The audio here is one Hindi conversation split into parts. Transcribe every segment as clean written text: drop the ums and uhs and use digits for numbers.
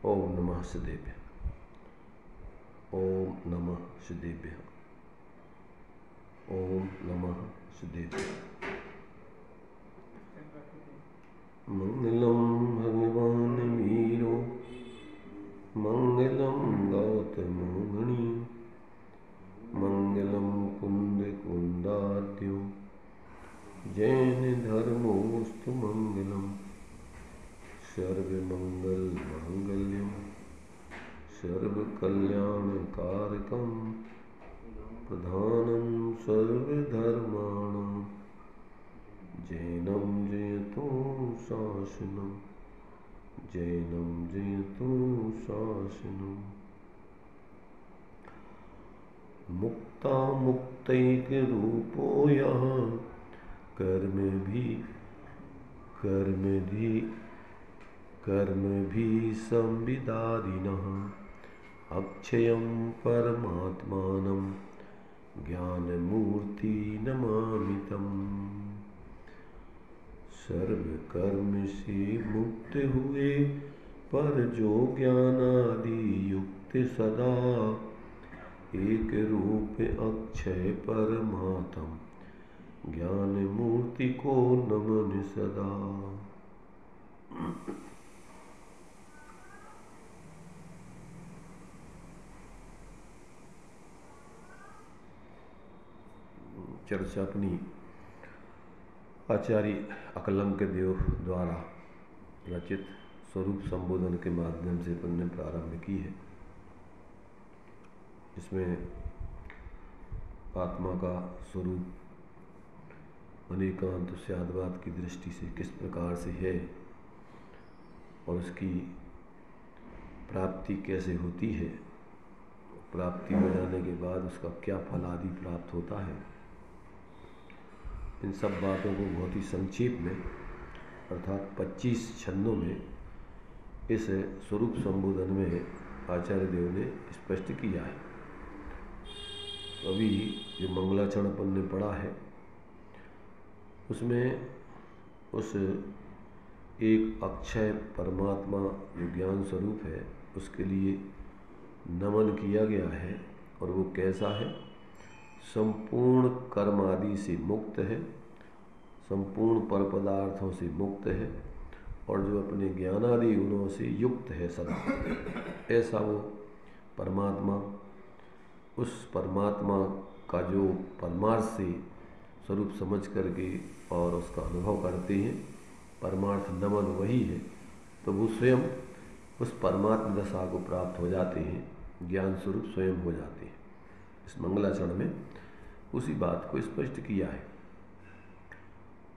ओम नमः सिद्धेभ्यः। ओम नमः सिद्धेभ्यः। ओम नमः सिद्धेभ्यः। मंगलम भगवान वीरो मंगलम गौतमो मुनि मंगलम कुंद कुंदाद्यो जैन धर्मोस्तु मंगलम सर्वमंगल मांगल्यम सर्वकल्याणकारकं प्रधानं सर्वधर्माणां जैनं जयतु शासनं जैनं जयतु शासनं। मुक्ता मुक्तैकरूपो यः कर्म भी संविदारिणः अक्षयं परमात्मानं ज्ञानमूर्ति नमामि तम्। सर्वकर्म से मुक्त हुए पर जो ज्ञानादि युक्त सदा एक रूप अक्षय परमात्म ज्ञान मूर्ति को नमन सदा। चर्चा अपनी आचार्य अकलंक देव द्वारा रचित स्वरूप संबोधन के माध्यम से अपन ने प्रारंभ की है। इसमें आत्मा का स्वरूप अनेकांत स्याद्वाद की दृष्टि से किस प्रकार से है और उसकी प्राप्ति कैसे होती है, प्राप्ति हो जाने के बाद उसका क्या फल आदि प्राप्त होता है, इन सब बातों को बहुत ही संक्षेप में अर्थात 25 छंदों में इस स्वरूप संबोधन में आचार्य देव ने स्पष्ट किया है। अभी जो मंगलाचरण अपन ने पढ़ा है उसमें उस एक अक्षय परमात्मा जो ज्ञान स्वरूप है उसके लिए नमन किया गया है और वो कैसा है, संपूर्ण कर्म आदि से मुक्त है, संपूर्ण पर पदार्थों से मुक्त है और जो अपने ज्ञानादि गुणों से युक्त है सदा, ऐसा वो परमात्मा, उस परमात्मा का जो परमार्थ से स्वरूप समझ करके और उसका अनुभव करते हैं, परमार्थ नमन वही है, तो वो स्वयं उस परमात्म दशा को प्राप्त हो जाते हैं, ज्ञान स्वरूप स्वयं हो जाते हैं। इस मंगलाचरण में उसी बात को स्पष्ट किया है।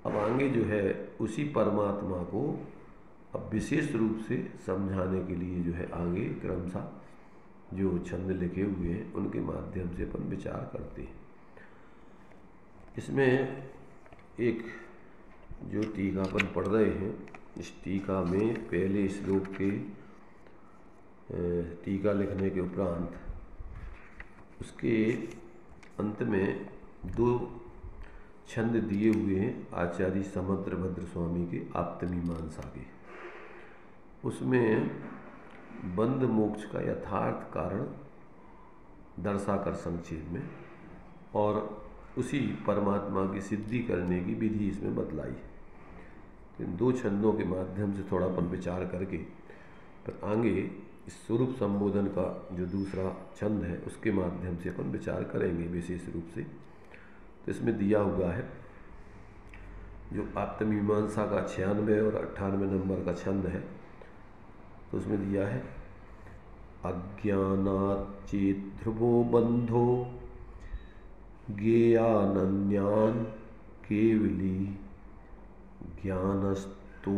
अब आगे जो है उसी परमात्मा को अब विशेष रूप से समझाने के लिए जो है आगे क्रमशः जो छंद लिखे हुए हैं उनके माध्यम से अपन विचार करते हैं। इसमें एक जो टीका अपन पढ़ रहे हैं, इस टीका में पहले श्लोक के टीका लिखने के उपरांत उसके अंत में 2 छंद दिए हुए हैं आचार्य समुद्रभद्र स्वामी के आप्तमीमांसा के। उसमें बंध मोक्ष का यथार्थ कारण दर्शाकर संक्षेप में और उसी परमात्मा की सिद्धि करने की विधि इसमें बतलाई है। इन 2 छंदों के माध्यम से थोड़ा अपन विचार करके पर आगे इस स्वरूप संबोधन का जो दूसरा छंद है उसके माध्यम से अपन विचार करेंगे विशेष रूप से। तो इसमें दिया हुआ है जो आप्तमीमांसा का 96 और 98 नंबर का छंद है, तो उसमें दिया है अज्ञानात् चेत् ध्रुवो बंधो ज्ञेयानन्यान् केवली ज्ञानस्तो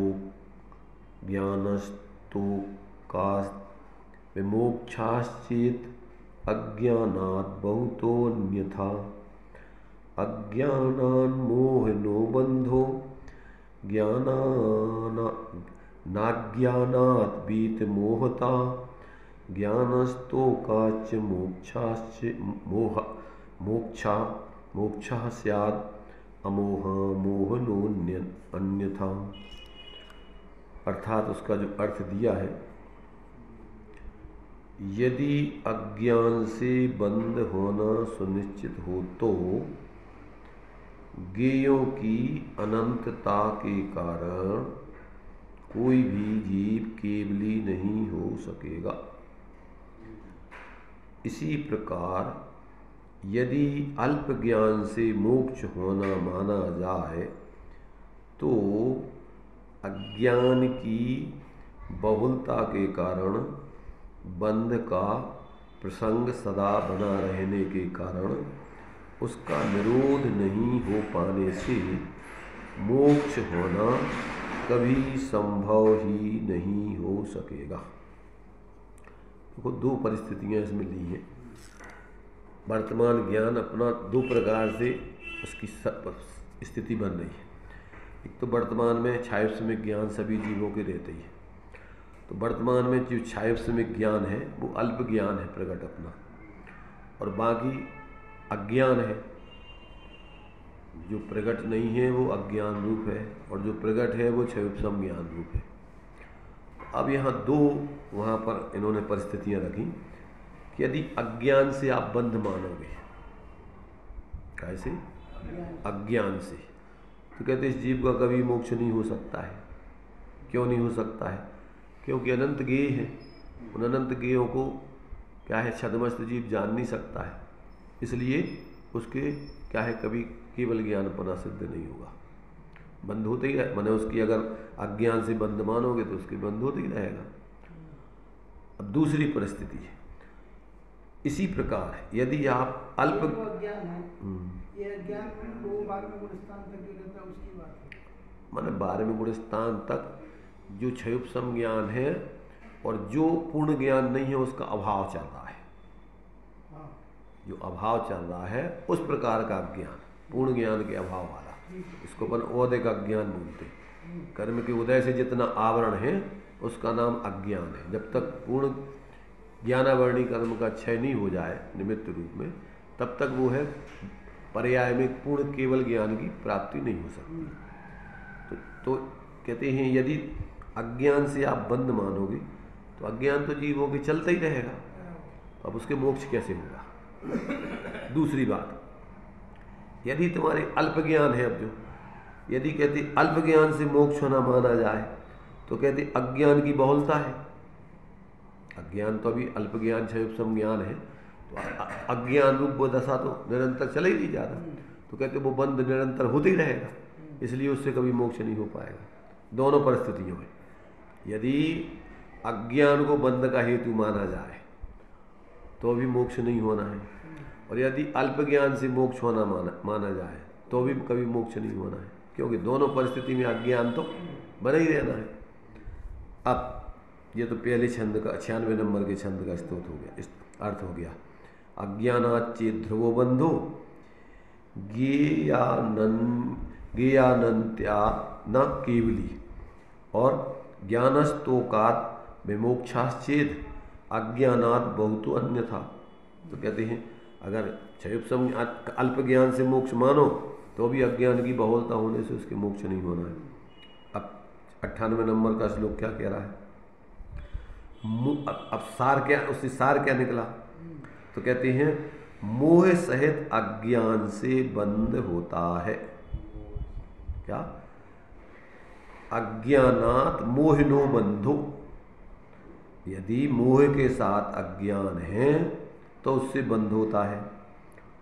का विमोक्षाश्चेत् अज्ञानात् बहुतोऽन्यथा अज्ञानान्मोहनो बंधो नाज्ञानात् वीतमोहता ज्ञानस्तोकाच्च मोक्षाश्च मोक्षः स्यात् अमोहनोऽन्यथा। अर्थात उसका जो अर्थ दिया है यदि अज्ञान से बंद होना सुनिश्चित हो तो ज्ञेयों की अनंतता के कारण कोई भी जीव केवली नहीं हो सकेगा। इसी प्रकार यदि अल्प ज्ञान से मोक्ष होना माना जाए तो अज्ञान की बहुलता के कारण बंध का प्रसंग सदा बना रहने के कारण उसका निरोध नहीं हो पाने से मोक्ष होना कभी संभव ही नहीं हो सकेगा। देखो, दो परिस्थितियां इसमें ली हैं। वर्तमान ज्ञान अपना दो प्रकार से उसकी स्थिति बन रही है। एक तो वर्तमान में क्षायस्मिक ज्ञान सभी जीवों के रहते ही है। तो वर्तमान में जो क्षायस्मिक ज्ञान है वो अल्प ज्ञान है प्रकट अपना, और बाकी अज्ञान है। जो प्रकट नहीं है वो अज्ञान रूप है, और जो प्रकट है वो क्षयोपम ज्ञान रूप है। अब यहाँ दो वहाँ पर इन्होंने परिस्थितियाँ रखी कि यदि अज्ञान से आप बंध मानोगे, कैसे? अज्ञान से, तो कहते इस जीव का कभी मोक्ष नहीं हो सकता है। क्यों नहीं हो सकता है? क्योंकि अनंत ज्ञेय है। उन अनंत ज्ञेयों को क्या है, छद्मस्त जीव जान नहीं सकता है, इसलिए उसके क्या है, कभी केवल ज्ञान पना सिद्ध नहीं होगा। बंद होते ही रहे, मैंने उसकी अगर अज्ञान से बंध मानोगे तो उसके बंद होते ही रहेगा। अब दूसरी परिस्थिति है, इसी प्रकार यदि आप अल्प माने 12वें गुण स्थान तक जो क्षयोपम ज्ञान है और जो पूर्ण ज्ञान नहीं है उसका अभाव चल रहा है। जो अभाव चल रहा है उस प्रकार का ज्ञान, पूर्ण ज्ञान के अभाव वाला, इसको अपन औदय का ज्ञान बोलते हैं। कर्म के उदय से जितना आवरण है उसका नाम अज्ञान है। जब तक पूर्ण ज्ञानावरणी कर्म का क्षय नहीं हो जाए निमित्त रूप में, तब तक वो है पर्याय में पूर्ण केवल ज्ञान की प्राप्ति नहीं हो सकती। तो कहते हैं यदि अज्ञान से आप बंध मानोगे तो अज्ञान तो जीवों के चलता ही रहेगा, अब उसके मोक्ष कैसे होगा? दूसरी बात, यदि तुम्हारे अल्प ज्ञान है, अब जो यदि कहते अल्प ज्ञान से मोक्ष होना माना जाए तो कहते अज्ञान की बहुलता है। अज्ञान तो अभी अल्प ज्ञान क्षयोपम ज्ञान है, तो अज्ञान रूप वो दशा तो निरंतर चले ही नहीं जाता, तो कहते वो बंध निरंतर होते ही रहेगा, इसलिए उससे कभी मोक्ष नहीं हो पाएगा। दोनों परिस्थितियों में यदि अज्ञान को बंध का हेतु माना जाए तो भी मोक्ष नहीं होना है, और यदि अल्प ज्ञान से मोक्ष होना माना जाए तो भी कभी मोक्ष नहीं होना है, क्योंकि दोनों परिस्थिति में अज्ञान तो बना ही रहना है। अब ये तो पहले छंद का 96 नंबर के छंद का स्तोत्र हो गया, अर्थ हो गया। अज्ञानाच्चे ध्रुवो बंधो ज्ञेयानंत्या न केवली, और ज्ञानस्तोकात विमोक्षाश्चेद अज्ञानात बहुतो अन्यथा। तो कहते हैं अगर क्षयोपम अल्प ज्ञान से मोक्ष मानो तो भी अज्ञान की बहुलता होने से उसके मोक्ष नहीं होना है। अब 98 नंबर का श्लोक क्या कह रहा है? अब सार क्या, उससे सार क्या निकला? तो कहते हैं मोह सहित अज्ञान से बंध होता है। क्या? अज्ञानात मोहिनो बंधो, यदि मोह के साथ अज्ञान है तो उससे बंध होता है,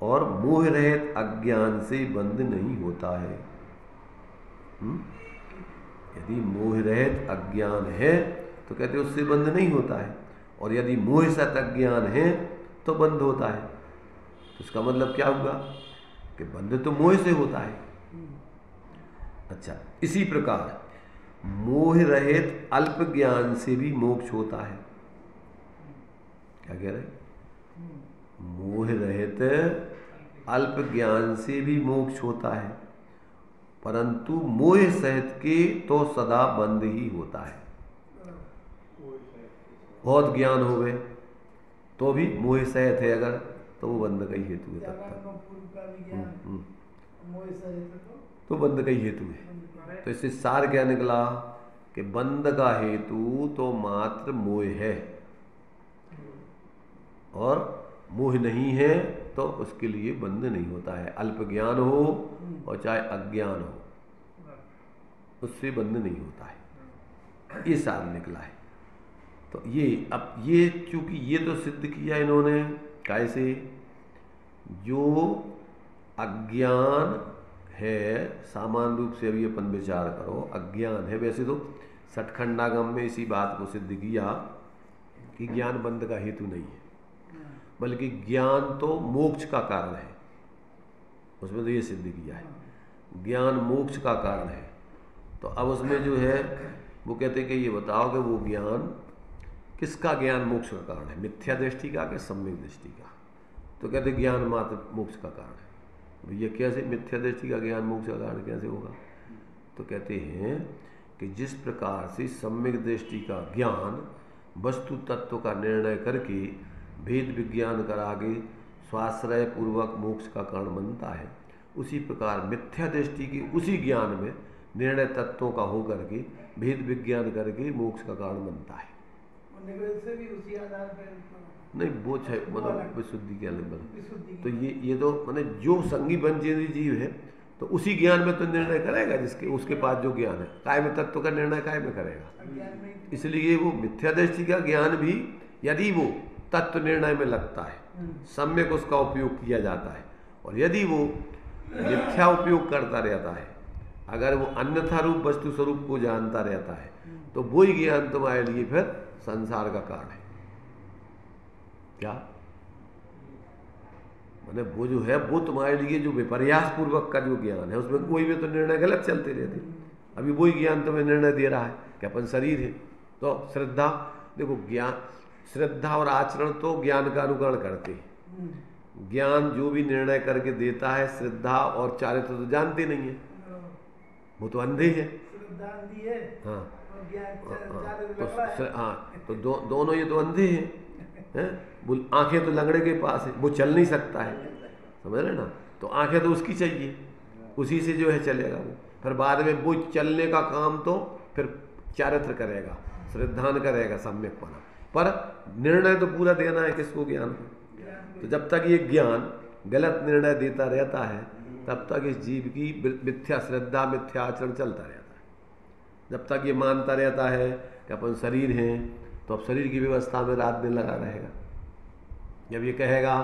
और मोह रहित अज्ञान से बंध नहीं होता है। यदि मोह रहित अज्ञान है तो कहते उससे बंध नहीं होता है, और यदि मोह सहित अज्ञान है तो बंध होता है। तो इसका मतलब क्या हुआ कि बंध तो मोह से होता है। अच्छा, इसी प्रकार मोह रहित अल्प ज्ञान से भी मोक्ष होता है। क्या कह रहे? मोह रहित अल्प ज्ञान से भी मोक्ष होता है, परंतु मोह सहित के तो सदा बंद ही होता है। बहुत ज्ञान हो गए तो भी मोह सहित है अगर, तो वो बंध का ही हेतु है तब तक। तो बंध का ही हेतु है। तो इससे सार क्या निकला कि बंध का हेतु तो मात्र मोह है, और मोह नहीं है तो उसके लिए बंध नहीं होता है। अल्प ज्ञान हो और चाहे अज्ञान हो, उससे बंध नहीं होता है। ये सार निकला है। तो ये अब ये चूंकि ये तो सिद्ध किया इन्होंने कैसे, जो अज्ञान है सामान्य रूप से, अभी अपन विचार करो, अज्ञान है। वैसे तो सठखंडागम में इसी बात को सिद्ध किया कि ज्ञान बंध का हेतु नहीं है, बल्कि ज्ञान तो मोक्ष का कारण है। उसमें तो ये सिद्ध किया है ज्ञान मोक्ष का कारण है। तो अब उसमें जो है वो कहते कि ये बताओ कि वो ज्ञान किसका ज्ञान मोक्ष का कारण है, मिथ्या दृष्टि का कि सम्यक दृष्टि का। तो कहते ज्ञान मात्र मोक्ष का कारण है। भैया कैसे मिथ्या दृष्टि का ज्ञान मोक्ष का कारण कैसे होगा? तो कहते हैं कि जिस प्रकार से सम्यक दृष्टि का ज्ञान वस्तु तत्व का निर्णय करके भेद विज्ञान करा के स्वाश्रय पूर्वक मोक्ष का कारण बनता है, उसी प्रकार मिथ्या दृष्टि की उसी ज्ञान में निर्णय तत्वों का हो करके भेद विज्ञान करके मोक्ष का कारण बनता है। से भी उसी आधार पर नहीं वो है मतलब विशुद्धि के अलग बना। तो ये तो मैंने जो संगी पंचेंद्रिय जीव है तो उसी ज्ञान में तो निर्णय करेगा जिसके उसके पास जो ज्ञान है, काय में तत्व का निर्णय काय में करेगा। इसलिए वो मिथ्या दृष्टि का ज्ञान भी यदि वो तत्व निर्णय में लगता है, सम्यक उसका उपयोग किया जाता है, और यदि वो मिथ्या उपयोग करता रहता है, अगर वो अन्यथा रूप वस्तु स्वरूप को जानता रहता है, तो वही ज्ञान तुम्हारे लिए फिर संसार का कारण है। क्या माने वो जो है वो तुम्हारे लिए जो विपर्यास पूर्वक का जो ज्ञान है उसमें कोई भी तो निर्णय गलत चलते रहते। अभी वही ज्ञान तुम्हें निर्णय दे रहा है कि अपन शरीर है। तो श्रद्धा, देखो ज्ञान, श्रद्धा और आचरण तो ज्ञान का अनुकरण करते हैं। ज्ञान जो भी निर्णय करके देता है, श्रद्धा और चारित्र तो जानते नहीं है, वो तो अंधे हैं। हाँ तो दोनों ये तो अंधे हैं। आंखें तो लंगड़े के पास है, वो चल नहीं सकता है, समझ रहे ना। तो आंखें तो उसकी चाहिए, उसी से जो है चलेगा वो। फिर बाद में वो चलने का काम तो फिर चारित्र करेगा, श्रद्धान करेगा, सम्यक बना। पर निर्णय तो पूरा देना है किसको? ज्ञान को। तो जब तक ये ज्ञान गलत निर्णय देता रहता है तब तक इस जीव की मिथ्या श्रद्धा, मिथ्या आचरण चलता रहता है। जब तक ये मानता रहता है कि अपन शरीर हैं, तो अब शरीर की व्यवस्था में रात दिन लगा रहेगा। जब ये कहेगा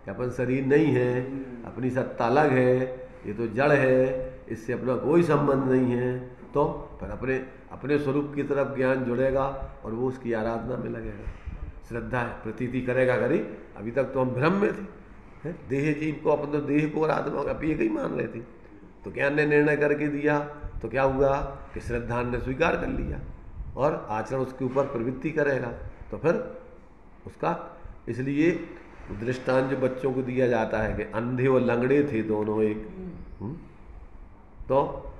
कि अपन शरीर नहीं है, अपनी सत्ता अलग है, ये तो जड़ है, इससे अपना कोई संबंध नहीं है, तो फिर अपने स्वरूप की तरफ ज्ञान जुड़ेगा और वो उसकी आराधना में लगेगा, श्रद्धा प्रतीति करेगा। करी अभी तक तो हम भ्रम में थे, देह जीव को, अपन तो देह को और आत्मा का एक ही मान रहे थे। तो ज्ञान ने निर्णय करके दिया तो क्या हुआ कि श्रद्धा ने स्वीकार कर लिया और आचरण उसके ऊपर प्रवृत्ति करेगा, तो फिर उसका। इसलिए दृष्टांत जो बच्चों को दिया जाता है कि अंधे और लंगड़े थे दोनों एक, तो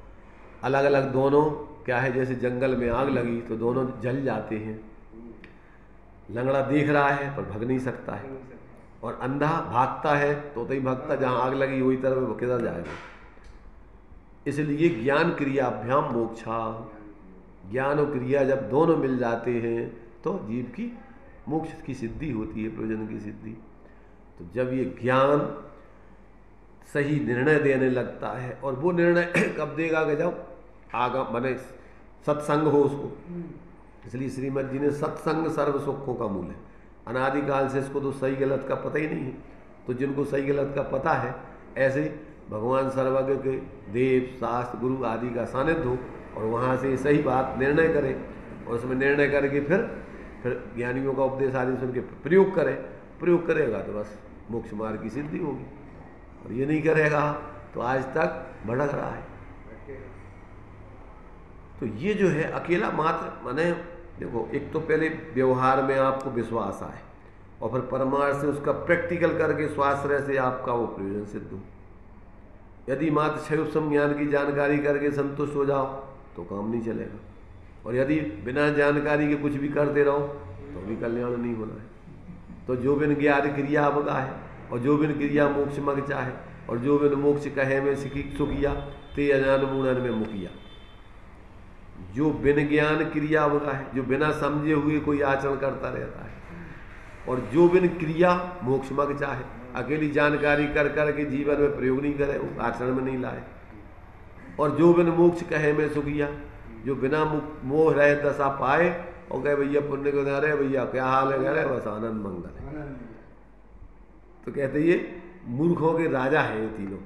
अलग अलग दोनों क्या है, जैसे जंगल में आग लगी तो दोनों जल जाते हैं। लंगड़ा देख रहा है पर भाग नहीं सकता है, और अंधा भागता है तो ही भागता, जहाँ आग लगी वही तरफ वो किधर जाएगा। इसलिए ज्ञान क्रियाभ्याम मोक्षा, ज्ञान और क्रिया जब दोनों मिल जाते हैं तो जीव की मोक्ष की सिद्धि होती है, प्रयोजन की सिद्धि। तो जब ये ज्ञान सही निर्णय देने लगता है, और वो निर्णय कब देगा कि जब आगा बने सत्संग हो उसको। इसलिए श्रीमद जी ने सत्संग सर्व सुखों का मूल है। अनादिकाल से इसको तो सही गलत का पता ही नहीं है। तो जिनको सही गलत का पता है, ऐसे भगवान सर्वज्ञ के देव शास्त्र गुरु आदि का सानिध्य हो और वहाँ से सही बात निर्णय करे, और उसमें निर्णय करके फिर ज्ञानियों का उपदेश आदि सुन के प्रयोग करेगा तो बस मोक्ष मार्ग की सिद्धि होगी। और ये नहीं करेगा तो आज तक भटक रहा है। तो ये जो है अकेला मात्र माने, देखो एक तो पहले व्यवहार में आपको विश्वास आए, और फिर परमार्थ से उसका प्रैक्टिकल करके स्वाश्रय से आपका वो प्रयोजन सिद्ध हो। यदि मात्र क्षयोपम ज्ञान की जानकारी करके संतुष्ट हो जाओ तो काम नहीं चलेगा, और यदि बिना जानकारी के कुछ भी करते रहो तो भी कल्याण नहीं होना है। तो जो बिन ज्ञान क्रिया अवगा है, और जो बिन क्रिया मोक्ष मग चाहे, और जो बिन मोक्ष कहे में सुखिया ते अजान मूढ़न में मुखिया। जो बिन ज्ञान क्रिया अवगा है, जो बिना समझे हुए कोई आचरण करता रहता है, और जो बिन क्रिया मोक्ष मग चाहे। अकेली जानकारी कर कर के जीवन में प्रयोग नहीं करे, वो आचरण में नहीं लाए। और जो बिन मोक्ष कहे में सुखिया, जो बिना मोह रहे दशा पाए और कहे भैया पुण्य को अरे भैया क्या हाल है, कह रहे बस आनंद मंगल है। तो कहते ये मूर्खों के राजा है ये तीनों,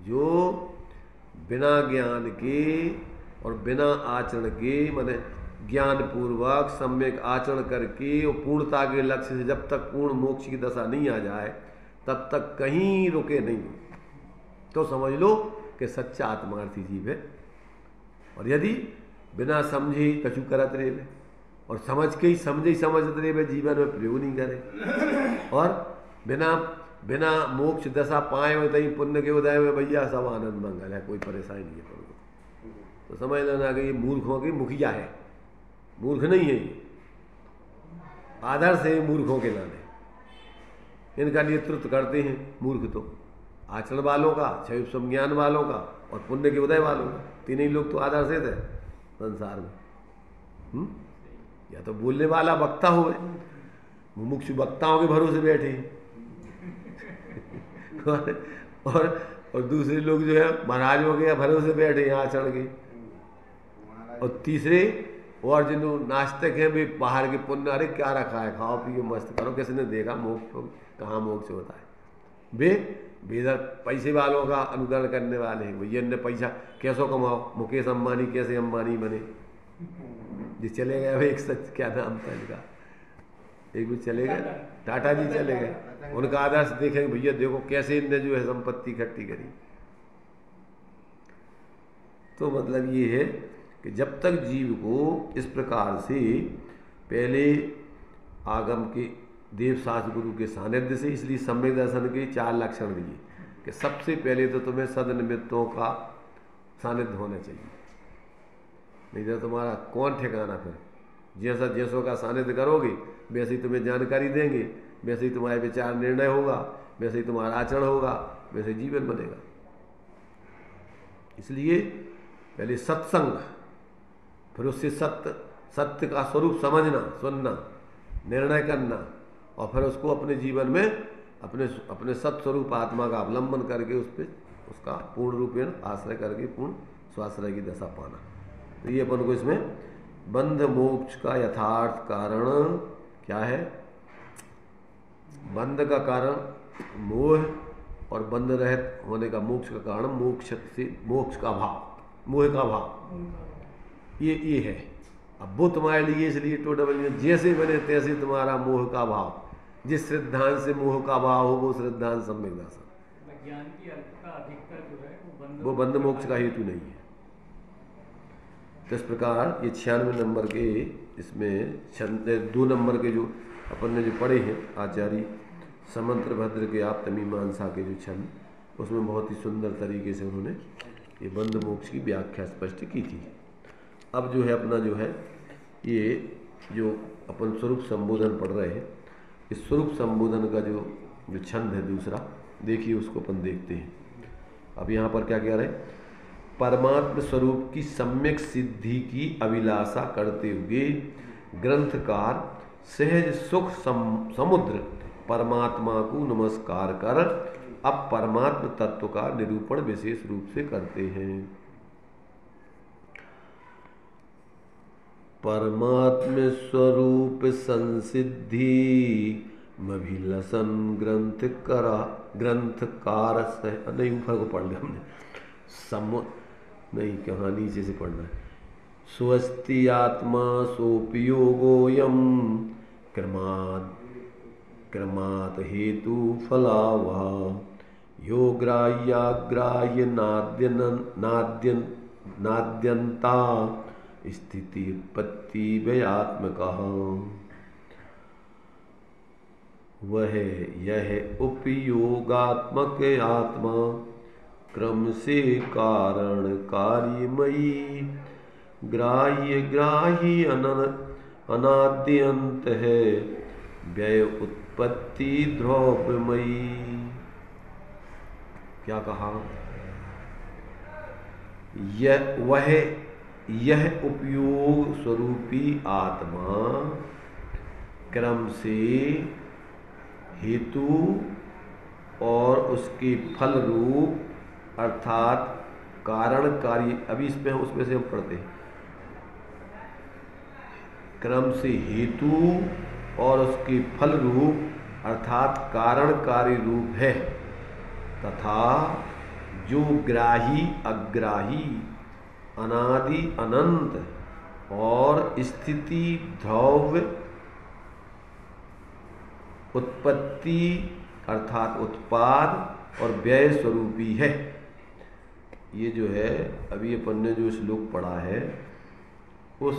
जो बिना ज्ञान के और बिना आचरण के, माने ज्ञान पूर्वक सम्यक आचरण करके और पूर्णता के लक्ष्य से जब तक पूर्ण मोक्ष की दशा नहीं आ जाए तब तक कहीं रुके नहीं, तो समझ लो कि सच्चा आत्मार्थी जीव है। और यदि बिना समझे कछु करत रहे और समझ के ही समझत रहे जीवन में प्रयोग नहीं करे, और बिना मोक्ष दशा पाए हुए तहीं पुण्य के उदय में भैया सब आनंद मंगल है, कोई परेशानी नहीं है। तो समझ लेना कि ये मूर्खों की मुखिया है, मूर्ख नहीं है ये, आदर्श है मूर्खों के नाते। इनका नेतृत्व करते हैं मूर्ख तो आचरण वालों का, क्षय संज्ञान वालों का और पुण्य के उदय वालों का। तीन ही लोग तो आदर्श थे संसार में। या तो बोलने वाला वक्ता हो, मुमुक्षु वक्ताओं के भरोसे बैठे और दूसरे लोग जो है महाराजों के भरोसे बैठे हैं आचरण के। और तीसरे और जिन नास्तिक हैं वे बाहर के पुण्य, अरे क्या रखा है, खाओ पियो मस्त करो, किसने देखा मोक्ष कहाँ मोक्ष होता है। वे बेदर पैसे वालों का अनुकरण करने वाले हैं, भैया ने पैसा कैसो कमाओ, मुकेश अंबानी कैसे अंबानी बने। जिस चले गए भाई, एक सच क्या नाम था इनका, एक भी चले गए टाटा जी चले गए, उनका आदर्श देखेंगे भैया देखो कैसे इनने जो है संपत्ति इकट्ठी करी। तो मतलब ये है कि जब तक जीव को इस प्रकार से पहले आगम के देव शास्त्र गुरु के सानिध्य से, इसलिए सम्यक दर्शन के 4 लक्षण दिए कि सबसे पहले तो तुम्हें सदनिमित्तों का सानिध्य होना चाहिए, नहीं तो तुम्हारा कौन ठिकाना। फिर जैसा जैसों का सानिध्य करोगे वैसे ही तुम्हें जानकारी देंगे, वैसे ही तुम्हारे विचार निर्णय होगा, वैसे ही तुम्हारा आचरण होगा, वैसे जीवन बनेगा। इसलिए पहले सत्संग, फिर उससे सत्य का स्वरूप समझना, सुनना, निर्णय करना, और फिर उसको अपने जीवन में अपने सत्स्वरूप आत्मा का अवलंबन करके उस पर उसका पूर्ण रूपेण आश्रय करके पूर्ण स्वाश्रय की दशा पाना। तो ये अपन को इसमें बंध मोक्ष का यथार्थ कारण क्या है। बंध का कारण मोह और बंध रहित होने का मोक्ष का कारण मोक्ष का भाव, मोह का भाव, ये है। अब वो तुम्हारे लिए इसलिए टोटल जैसे बने तैसे तुम्हारा मोह का भाव, जिस सिद्धांत से मोह का भाव हो वो सिद्धांत सम्यक दर्शन। ज्ञान की अल्पता अधिकतर जो है वो बंध मोक्ष का हेतु नहीं है। तो इस प्रकार ये 96 नंबर के इसमें 2 नंबर के जो अपन ने जो पढ़े हैं आचार्य समंत्र भद्र के आप तमीमांसा के जो छंद, उसमें बहुत ही सुंदर तरीके से उन्होंने ये बंध मोक्ष की व्याख्या स्पष्ट की थी। अब जो है अपना जो है ये जो अपन स्वरूप संबोधन पढ़ रहे हैं, इस स्वरूप संबोधन का जो छंद है दूसरा, देखिए उसको अपन देखते हैं। अब यहाँ पर क्या कह रहे हैं, परमात्म स्वरूप की सम्यक सिद्धि की अभिलाषा करते हुए ग्रंथकार सहज सुख समुद्र परमात्मा को नमस्कार कर अब परमात्म तत्व का निरूपण विशेष रूप से करते हैं। परमात्म स्वरूप संसिद्धि मभिलसन ग्रंथकार नहीं ऊपर को पढ़ लिया हमने, नहीं कहाँ नीचे से पढ़ना है। स्वस्ति आत्मा सोपयोगोयम क्रमात् हेतु फलावा यो ग्राह्य नाद्यंता स्थिति उत्पत्ति व्ययात्मका वह यह उपयोगात्मक आत्मा क्रम से कारण कार्यमयी ग्राह्य अनाद्यंत है व्यय उत्पत्ति ध्रुवमयी। क्या कहा, यह वह यह उपयोग स्वरूपी आत्मा क्रम से हेतु और उसके फल रूप अर्थात कारण कार्य, अभी इसमें उसमें से हम पढ़ते हैं, क्रम से हेतु और उसके फल रूप अर्थात कारण कार्य रूप है, तथा जो ग्राही अग्राही अनादि अनंत और स्थिति ध्रुव उत्पत्ति अर्थात उत्पाद और व्यय स्वरूपी है। ये जो है अभी अपन ने जो श्लोक पढ़ा है, उस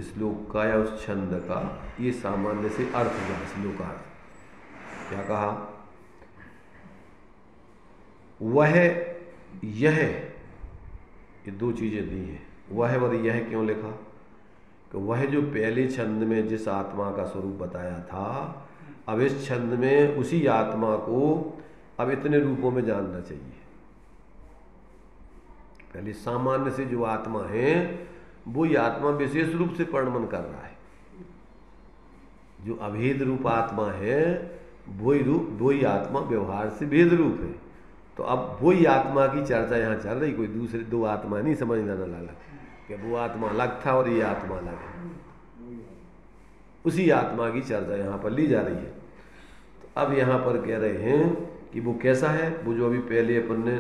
श्लोक का या उस छंद का ये सामान्य से अर्थ हुआ। श्लोकार्थ क्या कहा? वह यह, ये दो चीजें दी हैं। वह और यह क्यों लिखा? कि वह जो पहले छंद में जिस आत्मा का स्वरूप बताया था, अब इस छंद में उसी आत्मा को अब इतने रूपों में जानना चाहिए। पहले सामान्य से जो आत्मा है वो ही आत्मा विशेष रूप से परिणमन कर रहा है। जो अभेद रूप आत्मा है वही आत्मा व्यवहार से भेद रूप है। तो अब वही आत्मा की चर्चा यहाँ चल रही, कोई दूसरे दो आत्मा नहीं समझना न लगा कि वो आत्मा अलग था और ये आत्मा अलग है। उसी आत्मा की चर्चा यहाँ पर ली जा रही है। तो अब यहाँ पर कह रहे हैं कि वो कैसा है, वो जो अभी पहले अपन ने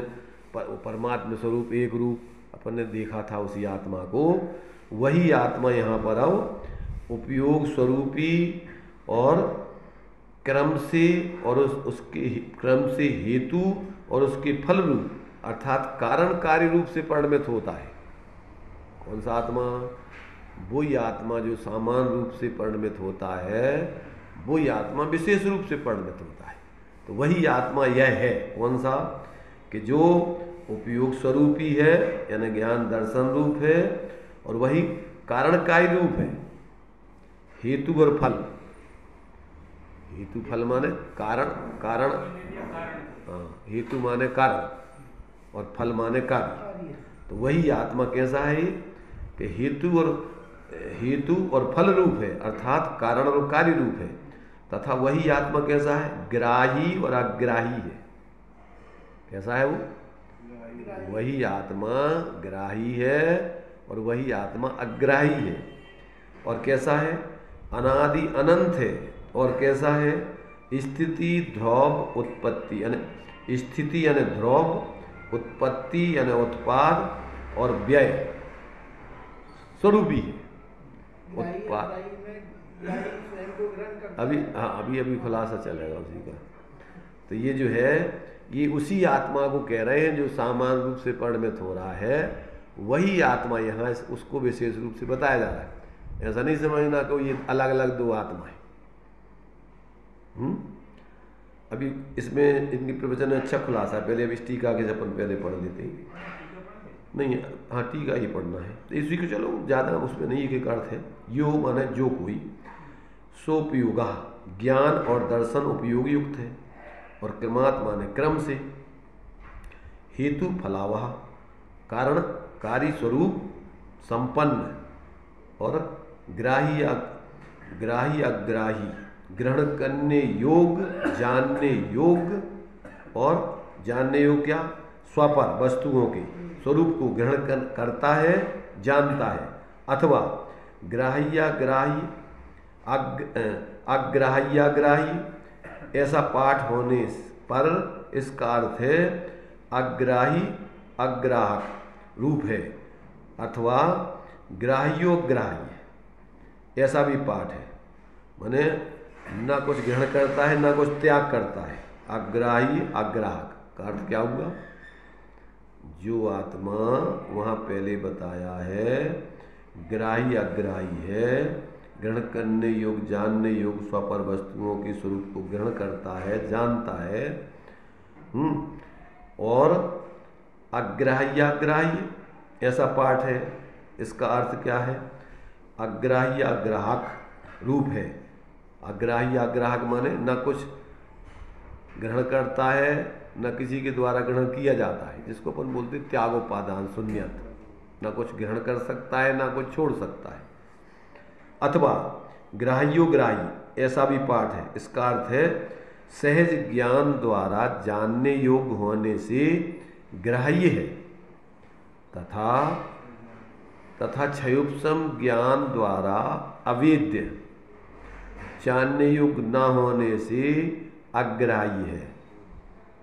परमात्मा स्वरूप एक रूप अपन ने देखा था, उसी आत्मा को, वही आत्मा यहाँ पर अब उपयोग स्वरूपी और क्रम से और उसके क्रम से हेतु और उसके फल रूप अर्थात कारण कार्य रूप से परिणमित होता है। कौन सा आत्मा? वही आत्मा जो समान रूप से परिणमित होता है, वही आत्मा विशेष रूप से परिणमित होता है। तो वही आत्मा यह है। कौन सा? कि जो उपयोग स्वरूपी है, यानी ज्ञान दर्शन रूप है, और वही कारण कार्य रूप है। हेतु और फल, हेतु फल माने कारण, हाँ, हेतु माने कारण और फल माने कार्य। तो वही आत्मा कैसा है कि हेतु और फल रूप है, अर्थात कारण और कार्य रूप है। तथा वही आत्मा कैसा है? ग्राही और अग्राही है। कैसा है वो? वही आत्मा ग्राही है और वही आत्मा अग्राही है। और कैसा है? अनादि अनंत है। और कैसा है? स्थिति ध्रुव उत्पत्ति, यानी स्थिति यानी ध्रुव, उत्पत्ति यानी उत्पाद और व्यय स्वरूपी है। उत्पाद अभी खुलासा चलेगा उसी का। तो ये जो है, ये उसी आत्मा को कह रहे हैं जो सामान्य रूप से परिणमित हो रहा है। वही आत्मा यहाँ उसको विशेष रूप से बताया जा रहा है। ऐसा नहीं समझना कि ये अलग अलग दो आत्मा है। अभी इसमें इनकी प्रवचन अच्छा खुलासा है। पहले अब इस टीका के अपन पहले पढ़ लेते हैं। नहीं, हाँ, टीका ही पढ़ना है। तो इसी को चलो, ज़्यादा उसमें नहीं एक अर्थ है। यो माने जो कोई, सोपयोगा ज्ञान और दर्शन उपयोग युक्त है, और क्रमात् माने क्रम से, हेतु फलावह कारण कार्य स्वरूप संपन्न, और ग्राही अग्राही ग्रहण करने योग, जानने योग, और जानने योग क्या? स्वपर वस्तुओं के स्वरूप को ग्रहण करता है, जानता है। अथवा ग्राह्याग्राही अग्राह्याग्राही, ऐसा पाठ होने पर इसका अर्थ है अग्राही अग्राहक रूप है, अथवा ग्राह्योग्राही, ऐसा भी पाठ है। माने ना कुछ ग्रहण करता है ना कुछ त्याग करता है। अग्राही अग्राहक का अर्थ क्या हुआ? जो आत्मा वहाँ पहले बताया है ग्राही अग्राही है, ग्रहण करने योग, जानने योग, स्वपर वस्तुओं के स्वरूप को ग्रहण करता है, जानता है। और अग्राह्याग्राही ऐसा पाठ है। इसका अर्थ क्या है? अग्राह्य अग्राहक रूप है। अग्राह्य अग्राहक माने न कुछ ग्रहण करता है, न किसी के द्वारा ग्रहण किया जाता है, जिसको अपन बोलते त्यागोपादान शून्यत। ना कुछ ग्रहण कर सकता है ना कुछ छोड़ सकता है। अथवा ग्राह्यो ग्राही, ऐसा भी पाठ है। इसका अर्थ है सहज ज्ञान द्वारा जानने योग्य होने से ग्राह्य है, तथा क्षयोपम ज्ञान द्वारा अवेद्य, जानने योग्य न होने से अग्राह्य है।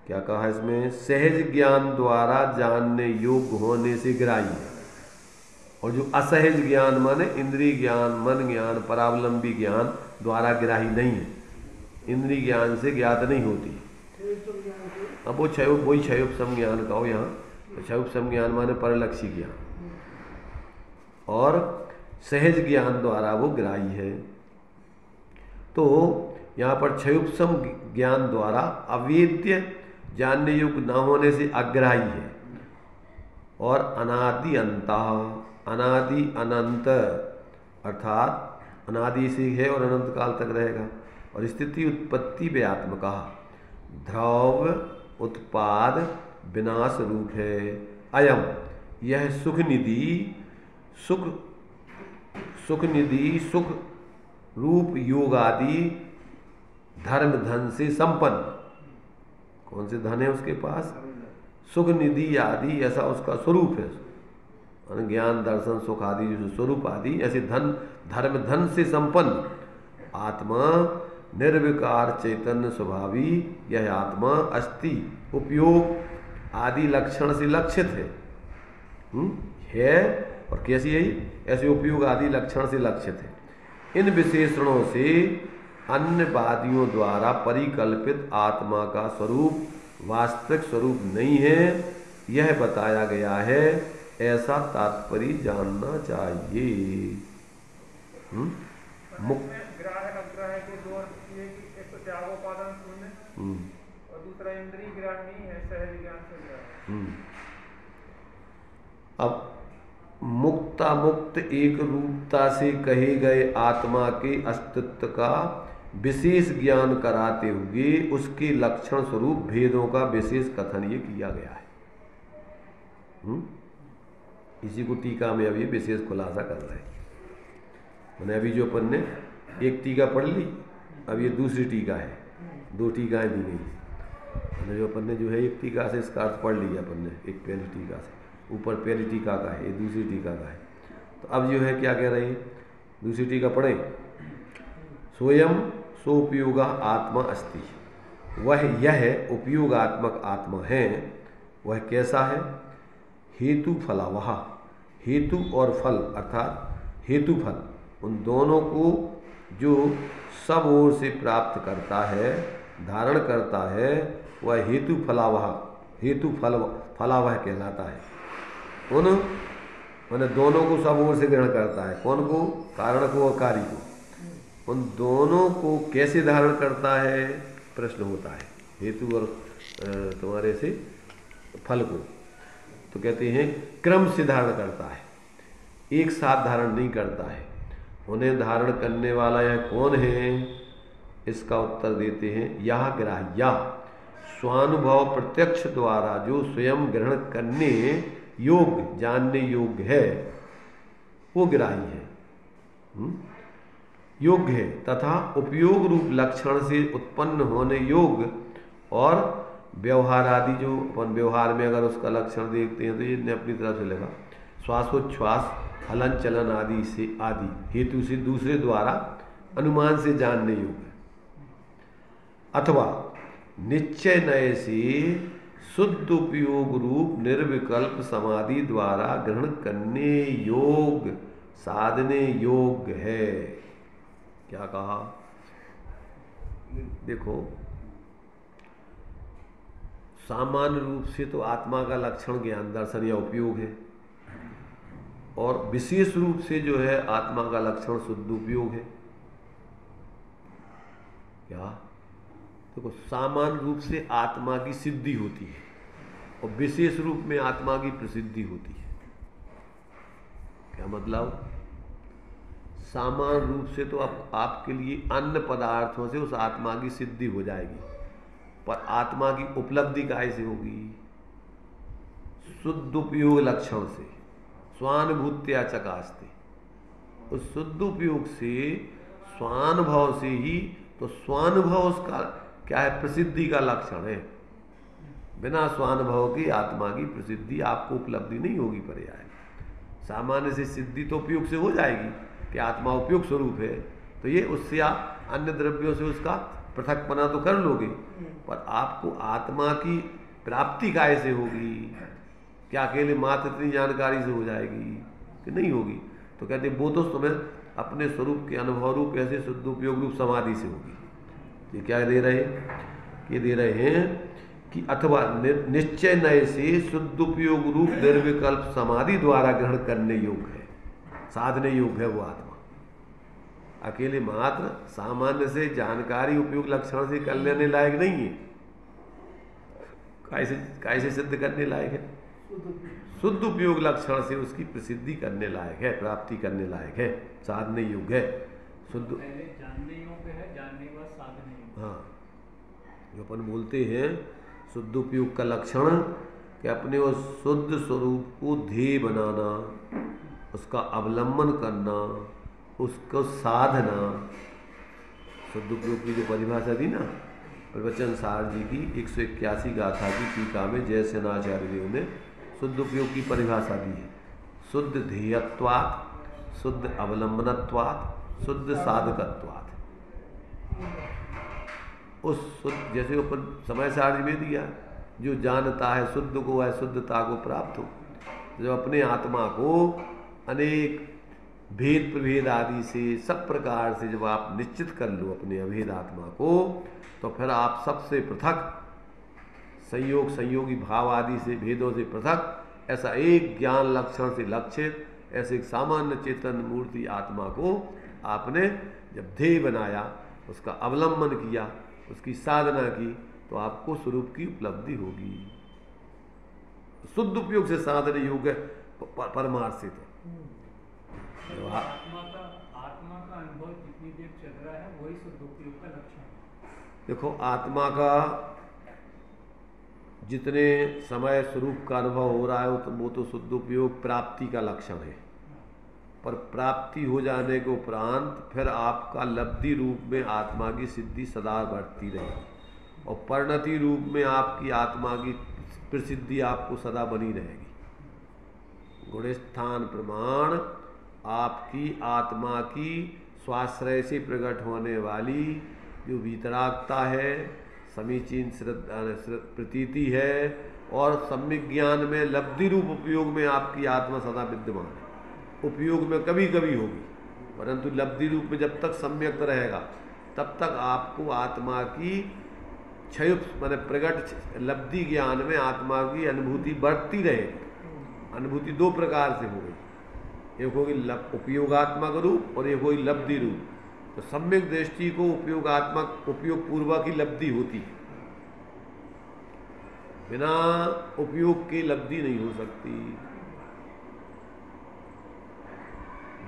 क्या कहा इसमें? सहज ज्ञान द्वारा जानने योग्य होने से ग्राह्य है, और जो असहज ज्ञान माने इंद्रिय ज्ञान, मन ज्ञान, परावलंबी ज्ञान द्वारा ग्राही नहीं है, इंद्रिय ज्ञान से ज्ञात नहीं होती। अब वो वही क्षयोपम ज्ञान कहो यहाँ, तो क्षयोपम ज्ञान माने परलक्षी ज्ञान, और सहज ज्ञान द्वारा वो ग्राही है। तो यहाँ पर क्षयोपम ज्ञान द्वारा अवेद्य, जानने योग्य न होने से अग्राही है, और अनादि अंतः, अनादि अनंत, अर्थात अनादि से है और अनंत काल तक रहेगा, और स्थिति उत्पत्ति व्यात्मका, द्रव्य उत्पाद विनाश रूप है। अयम, यह सुख निधि सुख रूप योग आदि धर्म धन से संपन्न। कौन से धन है उसके पास? सुख निधि आदि, ऐसा उसका स्वरूप है। ज्ञान दर्शन सुख आदि जो स्वरूप आदि, ऐसे धर्म धन से संपन्न आत्मा निर्विकार चैतन्य स्वभावी, यह आत्मा अस्ति उपयोग आदि लक्षण से लक्षित है। और कैसी है? ऐसे उपयोग आदि लक्षण से लक्षित है। इन विशेषणों से अन्यवादियों द्वारा परिकल्पित आत्मा का स्वरूप वास्तविक स्वरूप नहीं है, यह बताया गया है, ऐसा तात्पर्य जानना चाहिए। ग्राह के दो अर्थ ये कि एक तो त्यागोपादान शून्य और दूसरा इंद्रिय ग्राह नहीं है, सहज ज्ञान से ग्राह। अब मुक्ता मुक्त एक रूपता से कहे गए आत्मा के अस्तित्व का विशेष ज्ञान कराते हुए उसके लक्षण स्वरूप भेदों का विशेष कथन ये किया गया है। इसी को टीका में अभी विशेष खुलासा कर रहे हैं। मैंने अभी जो अपन ने एक टीका पढ़ ली, अब ये दूसरी टीका है, दो टीकाएं दी गई। मैंने जो अपन ने जो है एक टीका से इसका अर्थ पढ़ लिया अपन ने, एक पहली टीका से, ऊपर पहली टीका का है, ये दूसरी टीका का है। तो अब जो है क्या कह रही है, दूसरी टीका पढ़ें। स्वयं सोपयोगा आत्मा अस्ति, वह यह उपयोगात्मक आत्मा है। वह कैसा है? हेतु फलावह, हेतु और फल अर्थात हेतु फल, उन दोनों को जो सब ओर से प्राप्त करता है, धारण करता है, वह हेतु फलावह, हेतु फलावह कहलाता है। उन मैंने दोनों को सब ओर से ग्रहण करता है। कौन को? कारण को और कार्य को। उन दोनों को कैसे धारण करता है प्रश्न होता है, हेतु और तुम्हारे से फल को। तो कहते हैं क्रम से धारण करता है, एक साथ धारण नहीं करता है। उन्हें धारण करने वाला यह कौन है? इसका उत्तर देते हैं यह ग्राह्य, स्वानुभव प्रत्यक्ष द्वारा जो स्वयं ग्रहण करने योग्य, जानने योग्य है, वो ग्राही है, योग्य है, तथा उपयोग रूप लक्षण से उत्पन्न होने योग्य। और व्यवहार आदि जो अपन व्यवहार में अगर उसका लक्षण देखते हैं तो ये अपनी तरफ से लगा, श्वासोच्छ्वास, हलन चलन आदि से आदि हेतु से दूसरे द्वारा अनुमान से जानने योग्य, अथवा निश्चय नय से शुद्ध उपयोग रूप निर्विकल्प समाधि द्वारा ग्रहण करने योग्य, साधने योग्य है। क्या कहा? देखो, सामान्य रूप से तो आत्मा का लक्षण ज्ञान दर्शन या उपयोग है, और विशेष रूप से जो है आत्मा का लक्षण शुद्ध उपयोग है। क्या? देखो, सामान्य रूप से आत्मा की सिद्धि होती है और विशेष रूप में आत्मा की प्रसिद्धि होती है। क्या मतलब? सामान्य रूप से तो अब आपके लिए अन्य पदार्थों से उस आत्मा की सिद्धि हो जाएगी, पर आत्मा की उपलब्धि कैसे होगी? शुद्ध उपयोग लक्षण से, स्वानुभूत्या चकास्ते। उस शुद्ध उपयोग से स्वानुभव से ही, तो स्वानुभव उसका क्या है, प्रसिद्धि का लक्षण है। बिना स्वानुभव की आत्मा की प्रसिद्धि आपको उपलब्धि नहीं होगी पर्याय। सामान्य से सिद्धि तो उपयोग से हो जाएगी कि आत्मा उपयोग स्वरूप है, तो ये उससे आप अन्य द्रव्यों से उसका पृथकपना तो कर लोगे, पर आपको आत्मा की प्राप्ति कैसे होगी? क्या अकेले मात्र इतनी जानकारी से हो जाएगी कि नहीं होगी? तो कहते वो तो तुम्हें अपने स्वरूप के अनुभव रूप ऐसे शुद्ध उपयोग रूप समाधि से होगी। ये क्या दे रहे हैं? ये दे रहे हैं कि अथवा निश्चय नय से शुद्ध उपयोग रूप निर्विकल्प समाधि द्वारा ग्रहण करने योग्य है, साधने योग्य है वो आत्मा। अकेले मात्र सामान्य से जानकारी उपयोग लक्षण से कर लेने लायक नहीं है। कैसे सिद्ध करने लायक है? शुद्ध उपयोग लक्षण से उसकी प्रसिद्धि करने लायक है, प्राप्ति करने लायक है, साधने योग्य है। शुद्ध पहले जानने योग्य है, जानने के बाद साधने योग्य। हाँ, जो अपन बोलते हैं शुद्ध उपयोग का लक्षण कि अपने उस शुद्ध स्वरूप को ध्येय बनाना, उसका अवलंबन करना, उसको साधना। शुद्ध उपयोग की जो परिभाषा दी ना प्रवचन सार जी की 181 गाथा की टीका में जय सेनाचार्य देव ने शुद्ध उपयोग की परिभाषा दी है। शुद्ध ध्येयत्वात्, शुद्ध अवलंबनत्वात्, शुद्ध साधकत्वात्। उस शुद्ध, जैसे अपन समय सार जी में दिया, जो जानता है शुद्ध को वह शुद्धता को प्राप्त हो। जब अपने आत्मा को अनेक भेद प्रभेद आदि से सब प्रकार से जब आप निश्चित कर लो अपने अभेद आत्मा को, तो फिर आप सबसे पृथक संयोग संयोगी भाव आदि से भेदों से पृथक ऐसा एक ज्ञान लक्षण से लक्षित ऐसे एक सामान्य चेतन मूर्ति आत्मा को आपने जब ध्येय बनाया, उसका अवलंबन किया, उसकी साधना की, तो आपको स्वरूप की उपलब्धि होगी। शुद्ध उपयोग से साधन योग्य परमार्थ से आत्मा का अनुभव जितनी देर चल रहा है वही शुद्ध उपयोग का लक्षण है। देखो, आत्मा का जितने समय स्वरूप का अनुभव हो रहा है वो तो शुद्ध उपयोग प्राप्ति का लक्षण है। पर प्राप्ति हो जाने के उपरांत फिर आपका लब्धि रूप में आत्मा की सिद्धि सदा बढ़ती रहेगी और परिणति रूप में आपकी आत्मा की प्रसिद्धि आपको सदा बनी रहेगी। गुणस्थान प्रमाण आपकी आत्मा की स्वाश्रय से प्रकट होने वाली जो वीतरागता है, समीचीन प्रतीति है और सम्यक ज्ञान में लब्धि रूप उपयोग में आपकी आत्मा सदा विद्यमान है। उपयोग में कभी कभी होगी, परंतु लब्धि रूप में जब तक सम्यक रहेगा तब तक आपको आत्मा की क्षय माने प्रकट लब्धि ज्ञान में आत्मा की अनुभूति बढ़ती रहेगी। अनुभूति दो प्रकार से होगी, एक होगी उपयोगात्मक रूप और एक होगी लब्धि रूप। तो सम्यक दृष्टि को उपयोगात्मक उपयोग पूर्वक की लब्धि होती है, बिना उपयोग की लब्धि नहीं हो सकती।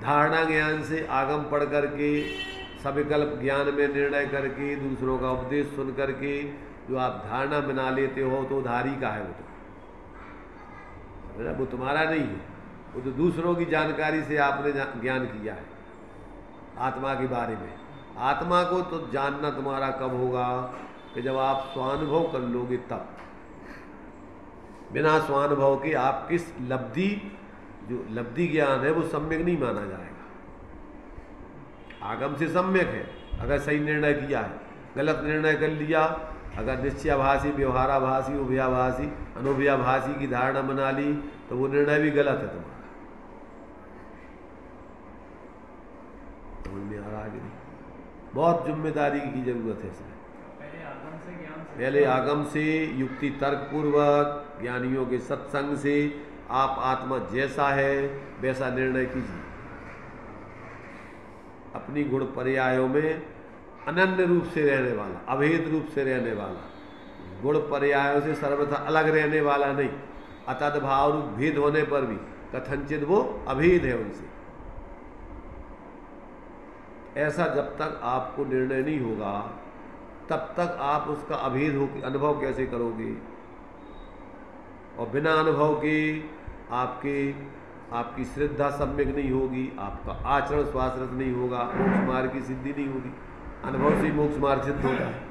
धारणा ज्ञान से आगम पढ़ करके सविकल्प ज्ञान में निर्णय करके दूसरों का उपदेश सुन करके जो आप धारणा बना लेते हो तो धारी का है, वो तुम्हारा नहीं है, वो तो दूसरों की जानकारी से आपने ज्ञान किया है आत्मा के बारे में। आत्मा को तो जानना तुम्हारा कब होगा कि जब आप स्वानुभव कर लोगे तब। बिना स्वानुभव के आप किस लब्धि, जो लब्धि ज्ञान है वो सम्यक नहीं माना जाएगा। आगम से सम्यक है अगर सही निर्णय किया है, गलत निर्णय कर लिया अगर निश्चयाभासी, व्यवहाराभासी, उभयाभासी, अनुभयाभासी की धारणा बना ली तो वो निर्णय भी गलत है तुम्हारा। समझ में आ रहा है कि नहीं? बहुत जिम्मेदारी की जरूरत है इसमें। पहले आगम से युक्ति तर्क पूर्वक ज्ञानियों के सत्संग से आप आत्मा जैसा है वैसा निर्णय कीजिए। अपनी गुण पर्यायों में अनन्य रूप से रहने वाला, अभेद रूप से रहने वाला, गुण पर्यायों से सर्वथा अलग रहने वाला नहीं, अतद भाव रूप भेद होने पर भी कथनचित वो अभेद है उनसे। ऐसा जब तक आपको निर्णय नहीं होगा तब तक आप उसका अभेद हो अनुभव कैसे करोगे? और बिना अनुभव के आपके आपकी श्रद्धा सम्यक नहीं होगी, आपका आचरण स्वाश्रत नहीं होगा, मोक्ष मार्ग की सिद्धि नहीं होगी। अनुभव से ही मोक्ष मार्ग सिद्ध होता है।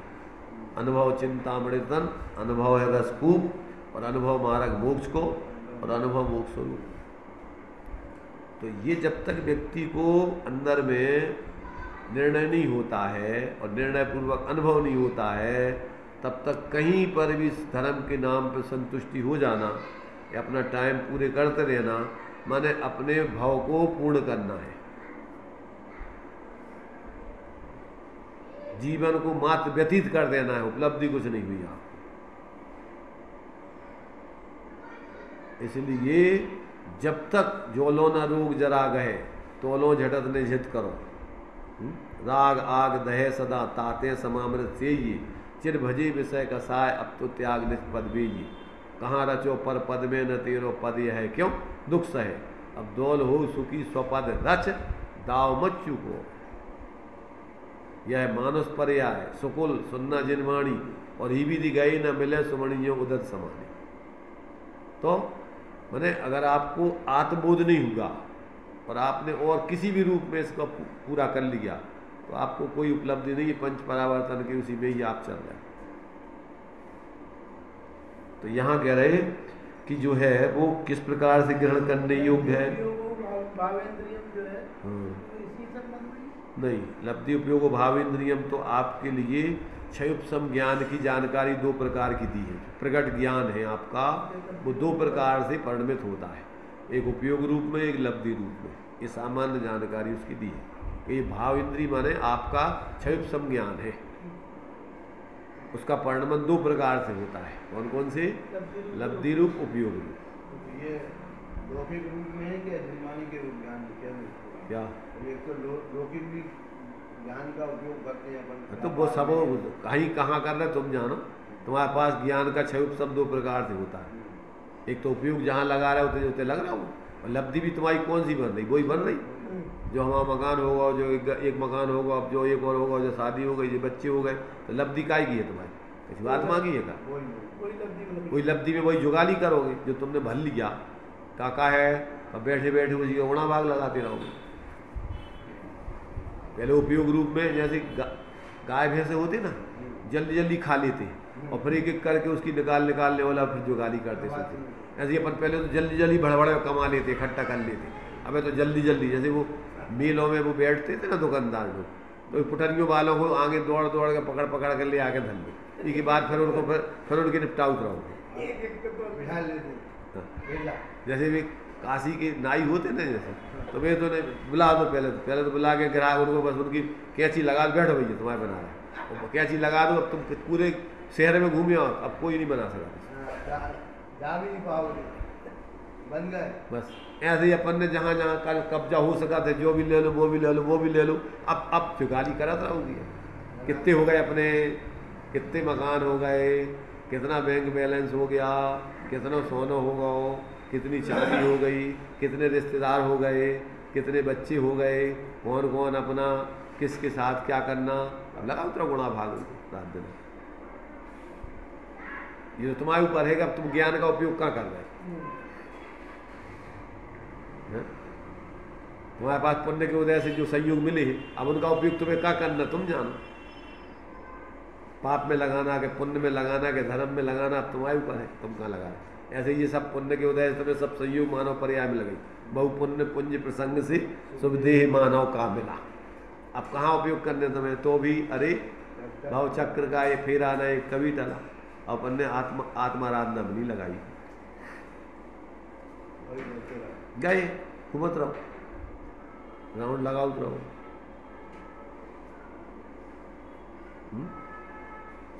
अनुभव चिंतामृतन, अनुभव है रसकूप, और अनुभव मार्ग मोक्ष को, और अनुभव मोक्ष स्वरूप। तो ये जब तक व्यक्ति को अंदर में निर्णय नहीं होता है और निर्णय पूर्वक अनुभव नहीं होता है, तब तक कहीं पर भी इस धर्म के नाम पर संतुष्टि हो जाना या अपना टाइम पूरे करते रहना, माने अपने भाव को पूर्ण करना है। जीवन को मात्र व्यतीत कर देना है, उपलब्धि कुछ नहीं हुई आप। इसलिए जब तक जोलो न रोग जरा गए, तोलो झटत ने झित करो। राग आग दहे सदा ताते समामृत से ये, चिर भजे विषय कसाय अब तो त्याग निष्पद बेये। कहाँ रचो पर पद में न तेरो पद यह है क्यों दुख सहे, अब दौल हो सुखी स्वपद रच दाव मत चुको। यह मानुष पर्याय सुकुल सुनना जिनवाणी, और ही भी दी गई न मिले सुमणियों उदत समानी। तो माने अगर आपको आत्मबोध नहीं होगा और आपने और किसी भी रूप में इसको पूरा कर लिया, तो आपको कोई उपलब्धि नहीं है। पंच परावर्तन के उसी में ही आप चल रहे हैं। तो यहाँ कह रहे कि जो है वो किस प्रकार से ग्रहण करने योग्य है। नहीं, लब्धि उपयोग भावेंद्रियम तो आपके लिए क्षयोपम ज्ञान की जानकारी दो प्रकार की दी है। प्रकट ज्ञान है आपका, वो दो प्रकार से परिणमित होता है, एक उपयोग रूप में, एक लब्धि रूप में। ये सामान्य जानकारी उसकी दी है कि ये भाव इंद्रिय माने आपका क्षयोपम ज्ञान है, उसका परिणमन दो प्रकार से होता है। कौन कौन से? लब्धि रूप, उपयोग रूप। ये लौकिक रूप में है क्या जिनवानी के रूप ज्ञान क्या? एक तो लौकिक भी ज्ञान का उपयोग करते हैं। तो वो सब कहीं कहाँ कर रहे तुम जानो। तुम्हारे पास ज्ञान का क्षयोपम दो प्रकार से होता है। एक तो उपयोग जहाँ लगा रहे होते होते लग रहा हो, और लब्धि भी तुम्हारी कौन सी बन रही? वही बन रही जो हमारा मकान होगा, जो एक मकान होगा, अब जो एक और होगा, जो शादी हो गई, जो बच्चे हो गए, तो लब्धि काय की है तुम्हारी? किसी आत्मा की है का? कोई लब्धि में वही जुगाली करोगे जो तुमने भर लिया। काका है और बैठे बैठे उसी का उड़ा भाग लगाते रहोगे। पहले उपयोग रूप में जैसे गाय भैंसे होते ना, जल्दी जल्दी खा लेते और फिर एक एक करके उसकी निकालने वाला फिर जुगाली करते सोते। ऐसे अपन पहले तो जल्दी जल्दी भड़बड़ कमा लेते, इकट्ठा कर लेते। अबे तो जल्दी जल्दी, जैसे वो मेलों में वो बैठते थे ना दुकानदार लोग, तो पुटरियों वालों को आगे दौड़ दौड़ के पकड़ पकड़ कर ले आके धन लो। इसके बाद फिर उनको फिर उनके निपटाऊ कराओगे। जैसे भी काशी के नाई होते ना, जैसे तो वे तो बुला दो, पहले तो बुला के ग्राहक उनको बस उनकी कैंची लगा दो, बैठो भैया तुम्हारे बना रहे, कैंची लगा दो। अब तुम पूरे शहर में घूमे हो, अब कोई नहीं बना सका, जा भी नहीं पाओगे, बन गए। बस ऐसे ही अपन ने जहाँ जहाँ कल कब्जा हो सका था, जो भी ले लो वो भी ले लो वो भी ले लो। अब जुगाली करत रहोगी। कितने हो गए अपने, कितने मकान हो गए, कितना बैंक बैलेंस हो गया, कितना सोना होगा, कितनी चांदी हो गई, कितने रिश्तेदार हो गए, कितने बच्चे हो गए, कौन कौन अपना किसके साथ क्या करना। अब लगा उतरा गुणा भाग रात दिन। ये तुम्हारे ऊपर है कि अब तुम ज्ञान का उपयोग क्या कर रहे हैं। तुम्हारे पास पुण्य के उदय से जो संयोग मिले हैं, अब उनका उपयोग तुम्हें क्या करना तुम जानो। पाप में लगाना के पुण्य में लगाना के धर्म में लगाना अब तुम्हारे ऊपर है, तुम कहाँ लगा रहे। ऐसे ये सब पुण्य के उदय से सब संयोग मानव पर्याय में लगे। बहु पुण्य पुंज प्रसंग से शुभ देह मानव का मिला। अब कहाँ उपयोग करने तुम्हें? तो भी अरे भाव चक्र का ये फेरा न एक कभी टला। अपन ने आत्माराधना भी नहीं लगाई, गए घूमत रहो, राउंड लगाओ रहो।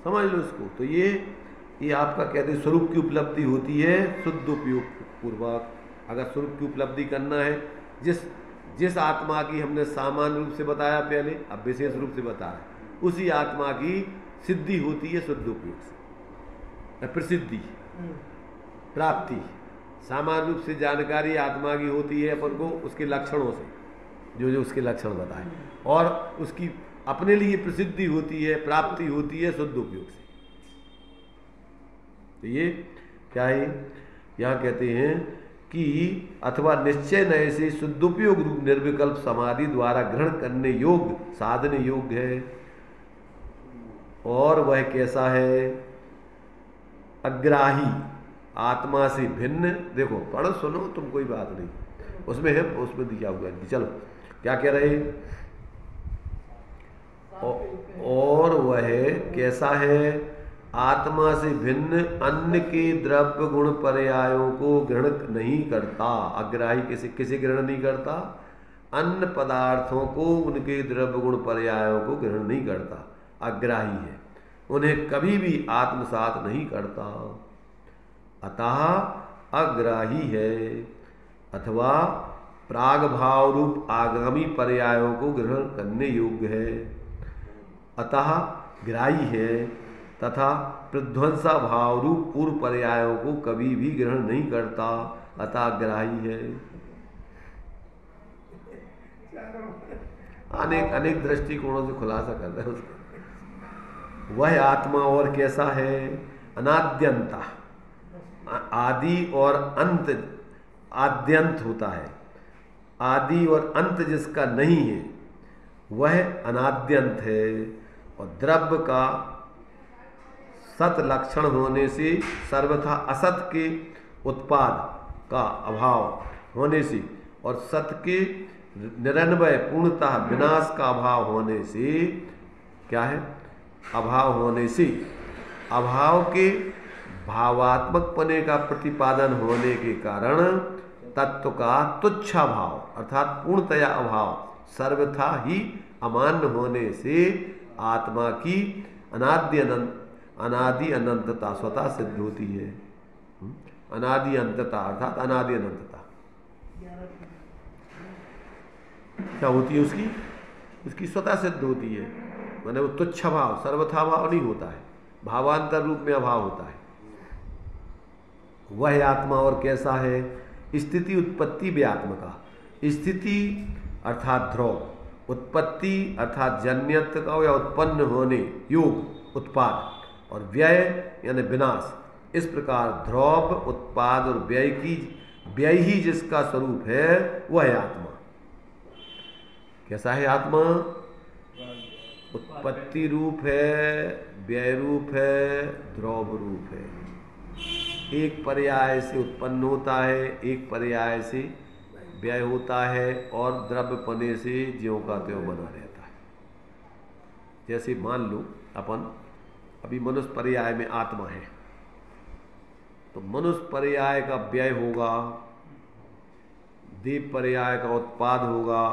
समझ लो इसको। तो ये आपका कहते स्वरूप की उपलब्धि होती है शुद्ध उपयोग पूर्वक। अगर स्वरूप की उपलब्धि करना है, जिस आत्मा की हमने सामान्य रूप से बताया पहले, अब विशेष रूप से बता रहे, उसी आत्मा की सिद्धि होती है शुद्ध उपयोग से। प्रसिद्धि प्राप्ति सामान्य रूप से जानकारी आत्मा की होती है अपन को उसके लक्षणों से, जो जो उसके लक्षण बताए, और उसकी अपने लिए प्रसिद्धि होती है, प्राप्ति होती है शुद्ध उपयोग से। तो ये क्या है? यहाँ कहते हैं कि अथवा निश्चय नय से शुद्धोपयोग रूप निर्विकल्प समाधि द्वारा ग्रहण करने योग्य साधन योग्य है। और वह कैसा है? अग्राही, आत्मा से भिन्न। देखो पढ़ो सुनो, तुम कोई बात नहीं, उसमें है, उसमें दिया हुआ है। चलो क्या कह रहे? और वह कैसा है? आत्मा से भिन्न अन्य के द्रव्य गुण पर्यायों को ग्रहण नहीं करता। अग्राही किसे ग्रहण नहीं करता? अन्य पदार्थों को उनके द्रव्य गुण पर्यायों को ग्रहण नहीं करता, अग्राही है, उन्हें कभी भी आत्मसात नहीं करता, अतः अग्राही है। अथवा प्राग भाव रूप आगामी पर्यायों को ग्रहण करने योग्य है, अतः ग्राही है, तथा प्रध्वंसा भाव रूप पूर्व पर्यायों को कभी भी ग्रहण नहीं करता, अतः ग्राही है। अनेक दृष्टिकोणों से खुलासा कर रहे हैं उसका। वह आत्मा और कैसा है? अनाद्यंता, आदि और अंत, आद्यंत होता है, आदि और अंत जिसका नहीं है वह अनाद्यंत है। और द्रव्य का सत लक्षण होने से सर्वथा असत के उत्पाद का अभाव होने से और सत के निरन्वय पूर्णतः विनाश का अभाव होने से, क्या है? अभाव होने से, अभाव के भावात्मक पने का प्रतिपादन होने के कारण तत्व का तुच्छा भाव अर्थात पूर्णतया अभाव सर्वथा ही अमान्य होने से आत्मा की अनादि अनंतता स्वतः सिद्ध होती है। अनादि अनंतता अर्थात अनादि अनंतता क्या होती है? उसकी स्वतः सिद्ध होती है, माने वो तुच्छ भाव सर्वथा भाव नहीं होता है, भावांतर रूप में अभाव होता है। वह आत्मा और कैसा है? स्थिति उत्पत्ति व्यात्मका, स्थिति अर्थात ध्रुव, उत्पत्ति अर्थात जन्यत्व का या उत्पन्न होने योग उत्पाद, और व्यय यानी विनाश। इस प्रकार ध्रुव, उत्पाद और व्यय ही जिसका स्वरूप है वह आत्मा। कैसा है आत्मा? उत्पत्ति रूप है, व्यय रूप है, ध्रुव रूप है। एक पर्याय से उत्पन्न होता है, एक पर्याय से व्यय होता है, और द्रव्य पने से ज्यों का त्यों बना रहता है। जैसे मान लो अपन अभी मनुष्य पर्याय में आत्मा है, तो मनुष्य पर्याय का व्यय होगा, देव पर्याय का उत्पाद होगा,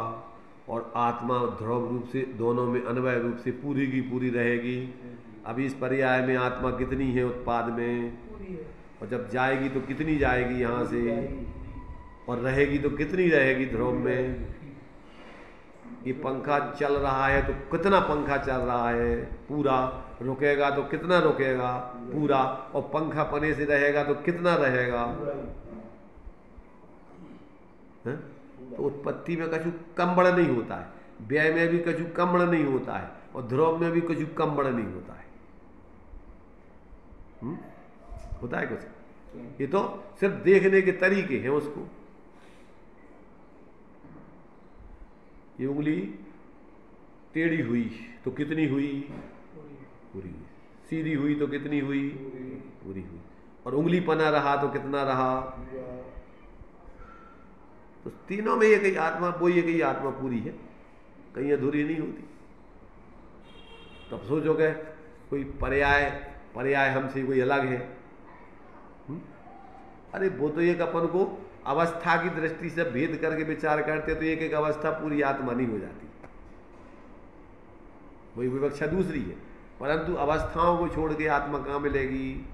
और आत्मा ध्रुव रूप से दोनों में अन्वय रूप से पूरी की पूरी रहेगी। अभी इस पर्याय में आत्मा कितनी है उत्पाद में, और जब जाएगी तो कितनी जाएगी यहाँ से, और रहेगी तो कितनी रहेगी ध्रुव में। ये पंखा चल रहा है तो कितना पंखा चल रहा है पूरा, रुकेगा तो कितना रुकेगा पूरा, और पंखा पने से रहेगा तो कितना रहेगा। है? तो उत्पत्ति में कछु कम्बड़ नहीं होता है, व्यय में भी कछु कम्बड़ नहीं होता है, और ध्रुव में भी कछु कम्बड़ नहीं होता है। होता है कुछ? ये तो सिर्फ देखने के तरीके हैं उसको। ये उंगली टेढ़ी हुई तो कितनी हुई? पूरी हुई। सीधी हुई तो कितनी हुई? पूरी हुई। और उंगली पना रहा तो कितना रहा? तो तीनों में एक ही आत्मा, वो एक ही आत्मा पूरी है, कहीं अधूरी नहीं होती। तब सोचोगे कोई पर्याय हमसे कोई अलग है। अरे वो तो एक अपन को अवस्था की दृष्टि से भेद करके विचार करते तो एक एक अवस्था पूरी आत्मा नहीं हो जाती, वही विवक्षा दूसरी है। परंतु अवस्थाओं को छोड़ के आत्मा कहाँ मिलेगी?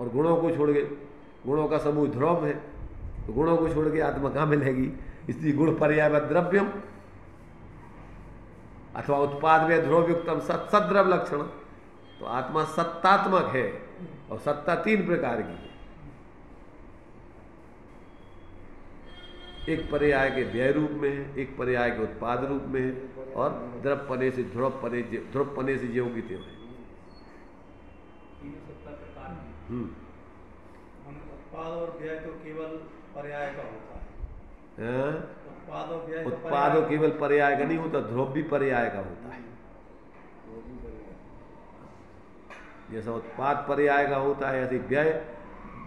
और गुणों को छोड़ के, गुणों का समूह ध्रुव है, तो गुणों को छोड़ के आत्मा कहाँ मिलेगी? इसलिए गुण पर्याय द्रव्यम अथवा उत्पाद में ध्रुव युक्तम सद्रव लक्षण। तो आत्मा सत्तात्मक है, और सत्ता तीन प्रकार की है। एक पर्याय के व्यय रूप में है, एक पर्याय के उत्पाद रूप में है, और ध्रुव पने से ज्यों की त्यों है। व्यय तो केवल पर्याय का होता है। हैं? उत्पाद और व्यय तो उत्पाद और केवल पर्याय का नहीं होता, ध्रुव भी पर्याय का होता है। वो भी पर्याय। जैसा उत्पाद पर्याय का होता है, ऐसे व्यय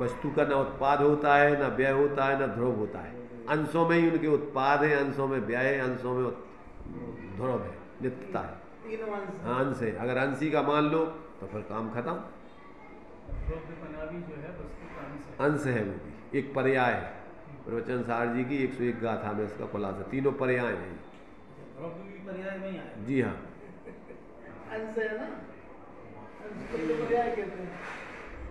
वस्तु का न उत्पाद होता है, न व्यय होता है, न ध्रुव होता है। अंशों में ही उनके उत्पाद है, अंशों में व्यय है, अंशों में ध्रुव है, नित्यता है। तीनों अंश। हाँ, अंश है। अगर अंशी का मान लो तो फिर काम खत्म। द्रव्यपना भी जो है वस्तु का अंश है। अंश है, वो भी एक पर्याय है। प्रवचन सार जी की 101 गाथा में इसका खुलासा, तीनों पर्याय हैं। द्रव्य भी पर्याय में ही आए। जी हाँ, अंश है ना, अंश को तो पर्याय कहते हैं।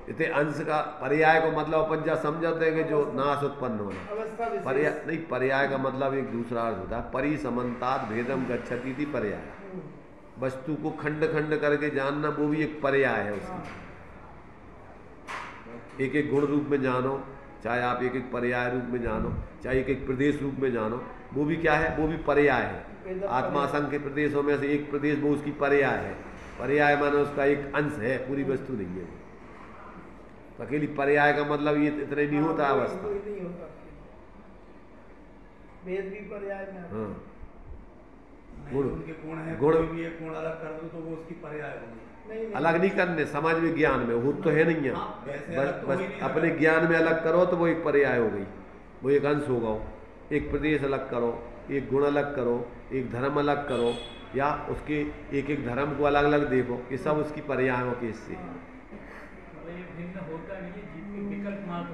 इतने अंश का पर्याय को मतलब अपन जा समझते हैं कि जो नाश उत्पन्न होना। अवस्था विशेष। पर्याय नहीं, पर्याय का मतलब एक दूसरा अर्थ होता है। परि समन्तात भेदम गच्छति थी पर्याय। वस्तु को खंड खंड करके जानना, वो भी एक पर्याय है उसकी। एक एक गुण रूप में जानो, चाहे आप एक एक पर्याय रूप में जानो, चाहे एक एक प्रदेश रूप में जानो, वो भी क्या है, वो भी पर्याय है। आत्मा असंख्य प्रदेशों में से एक प्रदेश, वो उसकी पर्याय है। पर्याय माने उसका एक अंश है, पूरी वस्तु नहीं है वो। तो अकेली पर्याय का मतलब ये इतने नहीं होता अवस्था। वेद भी पर्याय में। हाँ, गुण उनके गुण है, गुण कोई भी एक गुण अलग कर दो तो वो उसकी पर्याय होगी। अलग नहीं करने, समाज में ज्ञान में वो तो है नहीं है। बस अपने ज्ञान में अलग करो तो वो एक पर्याय हो गई, वो एक अंश होगा। एक प्रदेश अलग करो, एक गुण अलग करो, एक धर्म अलग करो, या उसके एक एक धर्म को अलग अलग देखो, ये सब उसकी पर्यायों के हिस्से हैं।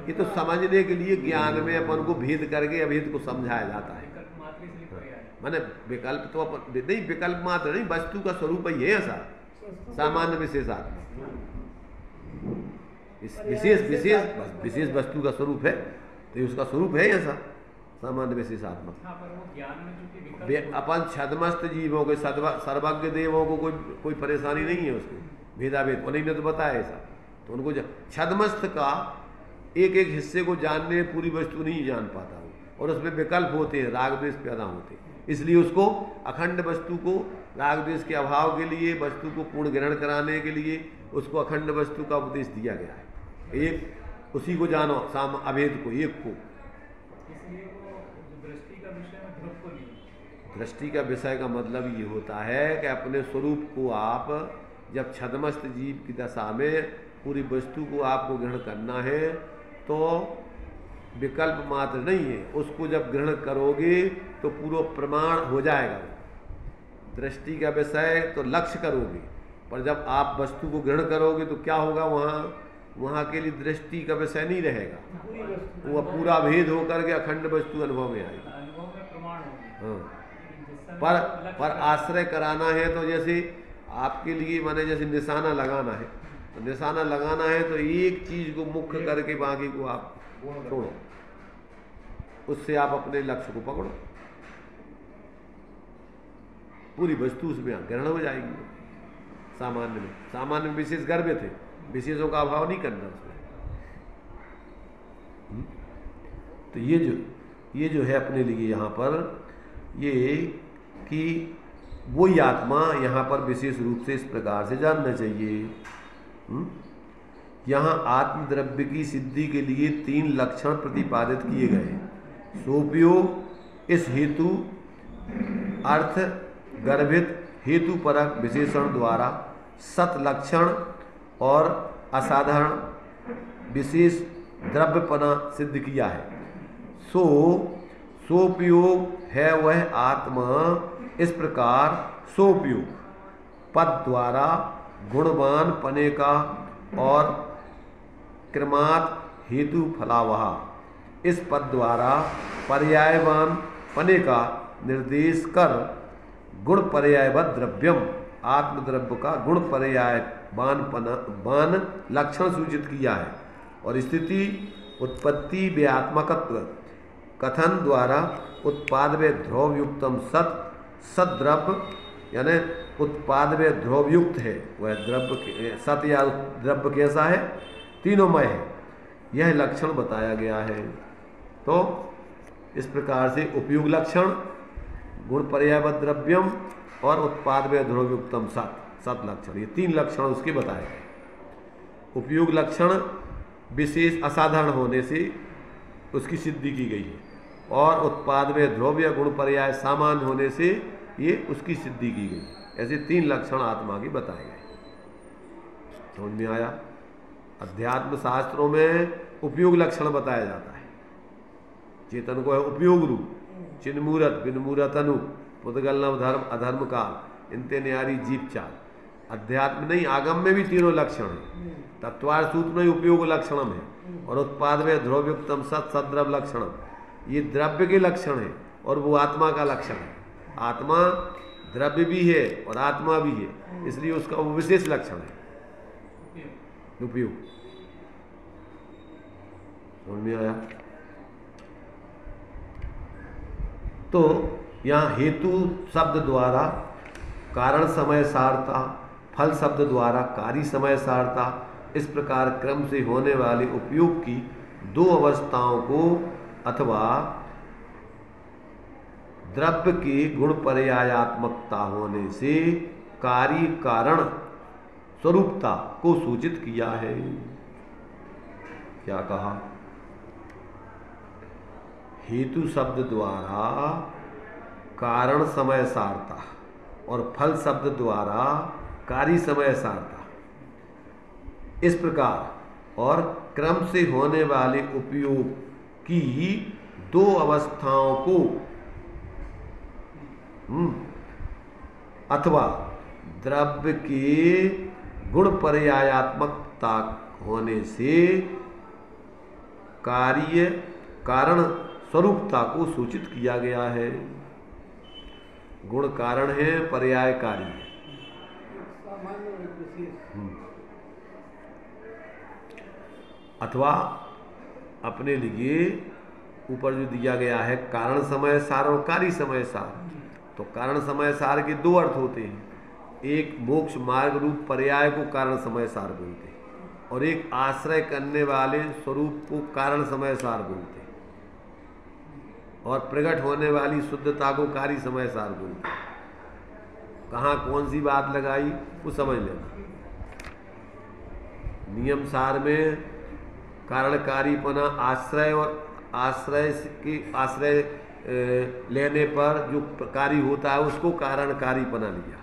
ये तो समझने के लिए ज्ञान में अपन को भेद करके अभेद को समझाया जाता है। माने विकल्प तो अपन नहीं, विकल्प मात्र नहीं, वस्तु का स्वरूप ही है ऐसा। सामान्य विशेषात्मक विशेष वस्तु का स्वरूप है, तो ये उसका स्वरूप है ऐसा सामान्य विशेषात्मक। अपन छदमस्त जीवों के सर्वज्ञ देवों को कोई परेशानी नहीं है उसको, भेदाभेद उन्हीं ने तो बताया ऐसा। तो उनको छदमस्त का एक एक हिस्से को जानने में पूरी वस्तु नहीं जान पाता हूँ, और उसमें विकल्प होते हैं, राग द्वेष पैदा होते हैं। इसलिए उसको अखंड वस्तु को राग द्वेष के अभाव के लिए, वस्तु को पूर्ण ग्रहण कराने के लिए उसको अखंड वस्तु का उपदेश दिया गया है। एक उसी को जानो, अभेद को, एक को। दृष्टि का विषय का मतलब ये होता है कि अपने स्वरूप को आप जब छदमस्त जीव की दशा में पूरी वस्तु को आपको ग्रहण करना है तो विकल्प मात्र नहीं है, उसको जब ग्रहण करोगे तो पूरा प्रमाण हो जाएगा। दृष्टि का विषय तो लक्ष्य करोगे, पर जब आप वस्तु को ग्रहण करोगे तो क्या होगा, वहाँ के लिए दृष्टि का विषय नहीं रहेगा, वो पूरा भेद होकर के अखंड वस्तु अनुभव में आएगी। हाँ, पर आश्रय कराना है तो जैसे आपके लिए माने जैसे निशाना लगाना है, तो निशाना लगाना है तो एक चीज को मुख्य करके बाकी को आप छोड़ो, उससे आप अपने लक्ष्य को पकड़ो, पूरी वस्तु उसमें ग्रहण हो जाएगी। सामान्य में विशेष गर्भ थे, विशेषों का अभाव नहीं करना उसमें। तो ये जो है अपने लिए यहाँ पर ये कि वही आत्मा यहाँ पर विशेष रूप से इस प्रकार से जानना चाहिए। यहाँ आत्मद्रव्य की सिद्धि के लिए 3 लक्षण प्रतिपादित किए गए। सोपयोग इस हेतु अर्थ गर्भित हेतु परक विशेषण द्वारा सत लक्षण और असाधारण विशेष द्रव्यपना सिद्ध किया है। सोपयोग है वह आत्मा, इस प्रकार सोपयोग पद द्वारा गुणवान पने का और क्रमात् हेतु फलावहा, इस पद द्वारा पर्यायवान पने का निर्देश कर गुण पर्यायवत द्रव्यम आत्मद्रव्य का गुण पर्यायवान लक्षण सूचित किया है। और स्थिति उत्पत्ति व्यात्मकत्व कथन द्वारा उत्पाद में ध्रुवयुक्तम सद्रव्य यानी उत्पाद में ध्रुवयुक्त है वह द्रव्य, सत या द्रव्य कैसा है, तीनोंमय है, यह लक्षण बताया गया है। तो इस प्रकार से उपयोग लक्षण, गुण पर्यायवत द्रव्यम और उत्पाद में ध्रुवयुक्तम सत लक्षण, ये 3 लक्षण उसके बताए गए। उपयोग लक्षण विशेष असाधारण होने से उसकी सिद्धि की गई है, और उत्पाद में द्रव्य गुण पर्याय सामान होने से ये उसकी सिद्धि की गई। ऐसे 3 लक्षण आत्मा के बताए गए। समझ में आया? अध्यात्म शास्त्रों में उपयोग लक्षण बताया जाता है। चेतन को है उपयोग रूप, चिन्ह मूरत बिन मूरत अनु, पुद्गल नव धर्म अधर्म काल, इनते न्यारी जीव चाल। अध्यात्म नहीं, आगम में भी तीनों लक्षण है। तत्वार्थ सूत्र में उपयोग लक्षणम है, और उत्पाद में ध्रुवयुक्तम सत सद्रव लक्षणम, ये द्रव्य के लक्षण है और वो आत्मा का लक्षण है। आत्मा द्रव्य भी है और आत्मा भी है, इसलिए उसका वो विशेष लक्षण है उपयोग। समझ में आया? तो यहाँ हेतु शब्द द्वारा कारण समय सारता, फल शब्द द्वारा कार्य समय सारता, इस प्रकार क्रम से होने वाले उपयोग की 2 अवस्थाओं को अथवा द्रव्य की गुण पर्यायात्मकता होने से कार्य कारण स्वरूपता को सूचित किया है। क्या कहा? हेतु शब्द द्वारा कारण समय सारता और फल शब्द द्वारा कार्य समय सारता, इस प्रकार और क्रम से होने वाले उपयोग की 2 अवस्थाओं को अथवा द्रव्य के गुण पर्यायात्मकता होने से कार्य कारण स्वरूपता को सूचित किया गया है। गुण कारण है, पर्याय कार्य है। अथवा अपने लिए ऊपर जो दिया गया है कारण समय सार और कार्य समय सार, तो कारण समय सार के 2 अर्थ होते हैं। एक मोक्ष मार्ग रूप पर्याय को कारण समय सार बोलते हैं, और एक आश्रय करने वाले स्वरूप को कारण समय सार बोलते हैं, और प्रकट होने वाली शुद्धता को कार्य समय सार बोलते हैं। कहाँ कौन सी बात लगाई वो समझ लेना। नियम सार में कारणकारीपना आश्रय और आश्रय लेने पर जो कार्य होता है उसको कारणकारीपना लिया,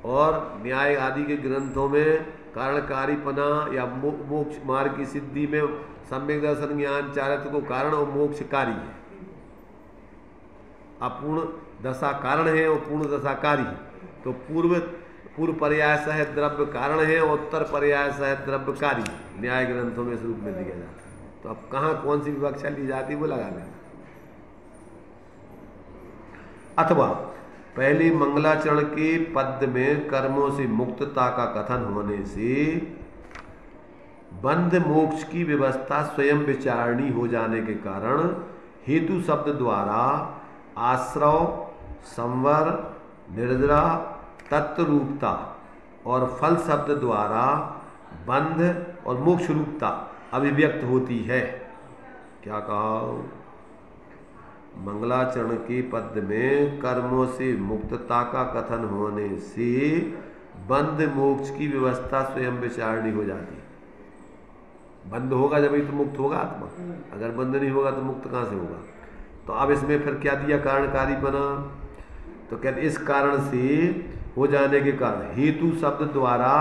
और न्याय आदि के ग्रंथों में कारणकारीपना या मोक्ष मार्ग की सिद्धि में सम्यक दर्शन ज्ञान चारित्र को कारण और मोक्ष कार्य है। अपूर्ण दशा कारण है और पूर्ण दशा कार्य है। तो पूर्व पर्याय सह द्रव्य कारण है और उत्तर पर्याय सह द्रव्य कार्य न्याय ग्रंथों में इस रूप में दिया जाता है। तो अब कहाँ कौन सी विवक्षा ली जाती है वो लगा लेना। अथवा पहले मंगलाचरण के पद में कर्मों से मुक्तता का कथन होने से बंध मोक्ष की व्यवस्था स्वयं विचारणी हो जाने के कारण हेतु शब्द द्वारा आश्रव, संवर, निर्जरा, तत्व रूपता और फल शब्द द्वारा बंध और मोक्ष रूपता अभिव्यक्त होती है। क्या कहा? मंगलाचरण के पद में कर्मों से मुक्तता का कथन होने से बंध मोक्ष की व्यवस्था स्वयं विचारणी हो जाती। बंध होगा जब ही तो मुक्त होगा आत्मा, अगर बंध नहीं होगा तो मुक्त कहाँ से होगा? तो अब इसमें फिर क्या दिया? कारणकारी बना। तो कहते इस कारण से हो जाने के कारण हेतु शब्द द्वारा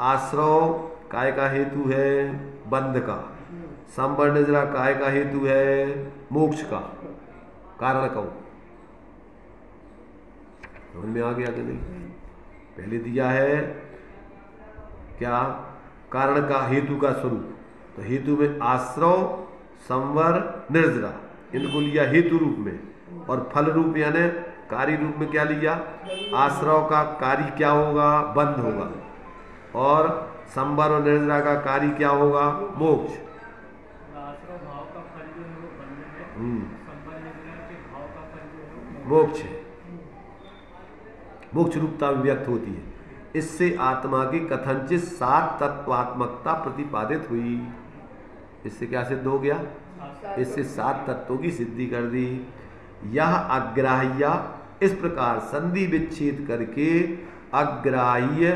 आश्रव काय का हेतु है? बंध का। संवर निजरा काय का हेतु है? मोक्ष का। कारण कहो समझ में आ गया कि नहीं? पहले दिया है क्या? कारण का हेतु का स्वरूप। तो हेतु में आश्रव, संवर, निर्जरा इनको लिया हेतु रूप में, और फल रूप यानी कार्य रूप में क्या लिया? आश्रव का कार्य क्या होगा? बंध होगा, और संवर और निर्जरा का कार्य क्या होगा? मोक्ष। आश्रव भाव का फल जो है वो बंधन है, संवर निर्जरा के भाव का फल जो है वो मोक्ष है। मोक्ष रूपता व्यक्त होती है। इससे आत्मा की कथनचित 7 तत्वात्मकता प्रतिपादित हुई। इससे क्या सिद्ध हो गया? इससे 7 तत्वों की सिद्धि कर दी। यह अग्राह्य इस प्रकार संधि विच्छेद करके अग्राह्य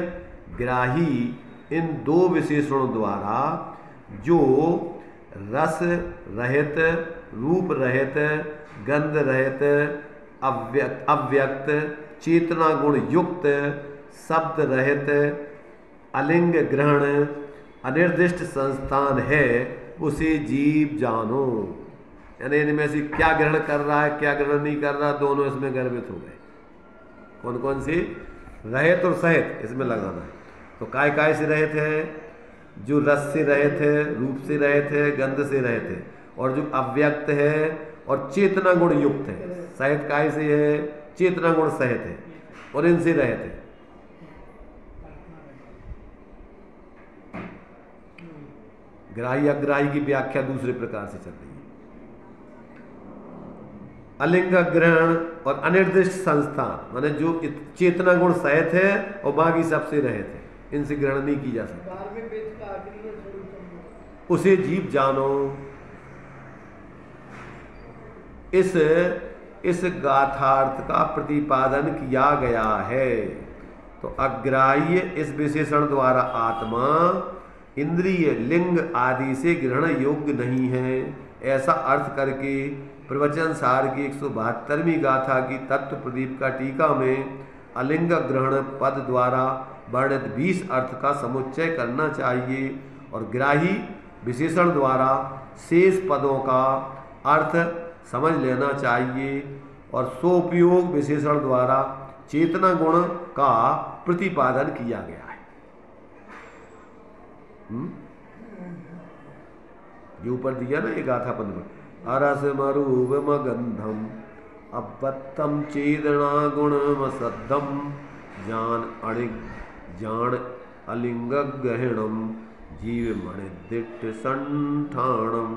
ग्राही इन 2 विशेषणों द्वारा जो रस रहित, रूप रहित, गंध रहित, अव्यक्त, चेतना गुण युक्त, शब्द रहित, अलिंग ग्रहण, अनिर्दिष्ट संस्थान है, उसे जीव जानो। यानी इनमें से क्या ग्रहण कर रहा है, क्या ग्रहण नहीं कर रहा, दोनों इसमें गर्भित हो गए। कौन कौन सी? रहित और सहित इसमें लगाना है। तो काय से रहित है? जो रस से रहित है, रूप से रहित है, गंध से रहित है, और जो अव्यक्त है और चेतना गुण युक्त है। सहित काय से है? चेतना गुण सहित है और इनसे रहित है। ग्राही अग्राही की व्याख्या दूसरे प्रकार से चल रही है। अलिंग ग्रहण और अनिर्दिष्ट संस्थान, माने जो चेतना गुण सहित है और बाकी सबसे रहित है, इनसे ग्रहण नहीं की जा सकती। उसे जीव जानो। इस गाथार्थ का प्रतिपादन किया गया है। तो अग्राह्य इस विशेषण द्वारा आत्मा इंद्रिय, लिंग आदि से ग्रहण योग्य नहीं है, ऐसा अर्थ करके प्रवचन सार की 172वीं गाथा की तत्व प्रदीप का टीका में अलिंग ग्रहण पद द्वारा वर्णित 20 अर्थ का समुच्चय करना चाहिए और ग्राही विशेषण द्वारा शेष पदों का अर्थ समझ लेना चाहिए और सोपयोग विशेषण द्वारा चेतना गुण का प्रतिपादन किया गया है। ये ऊपर दिया ना ये गाथा पद में, अरस मरूप गंधम अबत्तम चेदना गुणम सद्धम जान अलिंग गहणम जीव मणिदिट संठाणम।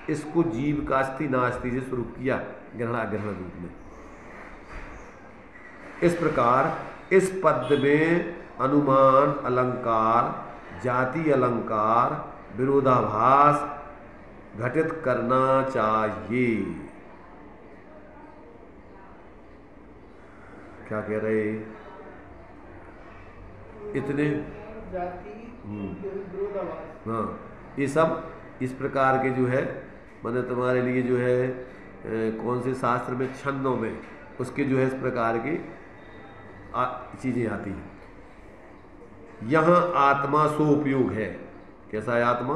इसको जीव कास्ती नास्ती से शुरू किया ग्रहणाग्रहण रूप में। इस प्रकार इस पद में अनुमान अलंकार, जाति अलंकार, विरोधाभास घटित करना चाहिए। क्या कह रहे? इतने हाँ, ये सब इस प्रकार के जो है मैंने तुम्हारे लिए जो है कौन से शास्त्र में, छंदों में उसके जो है इस प्रकार की चीजें आती हैं। यहाँ आत्मा सो उपयोग है। कैसा है आत्मा?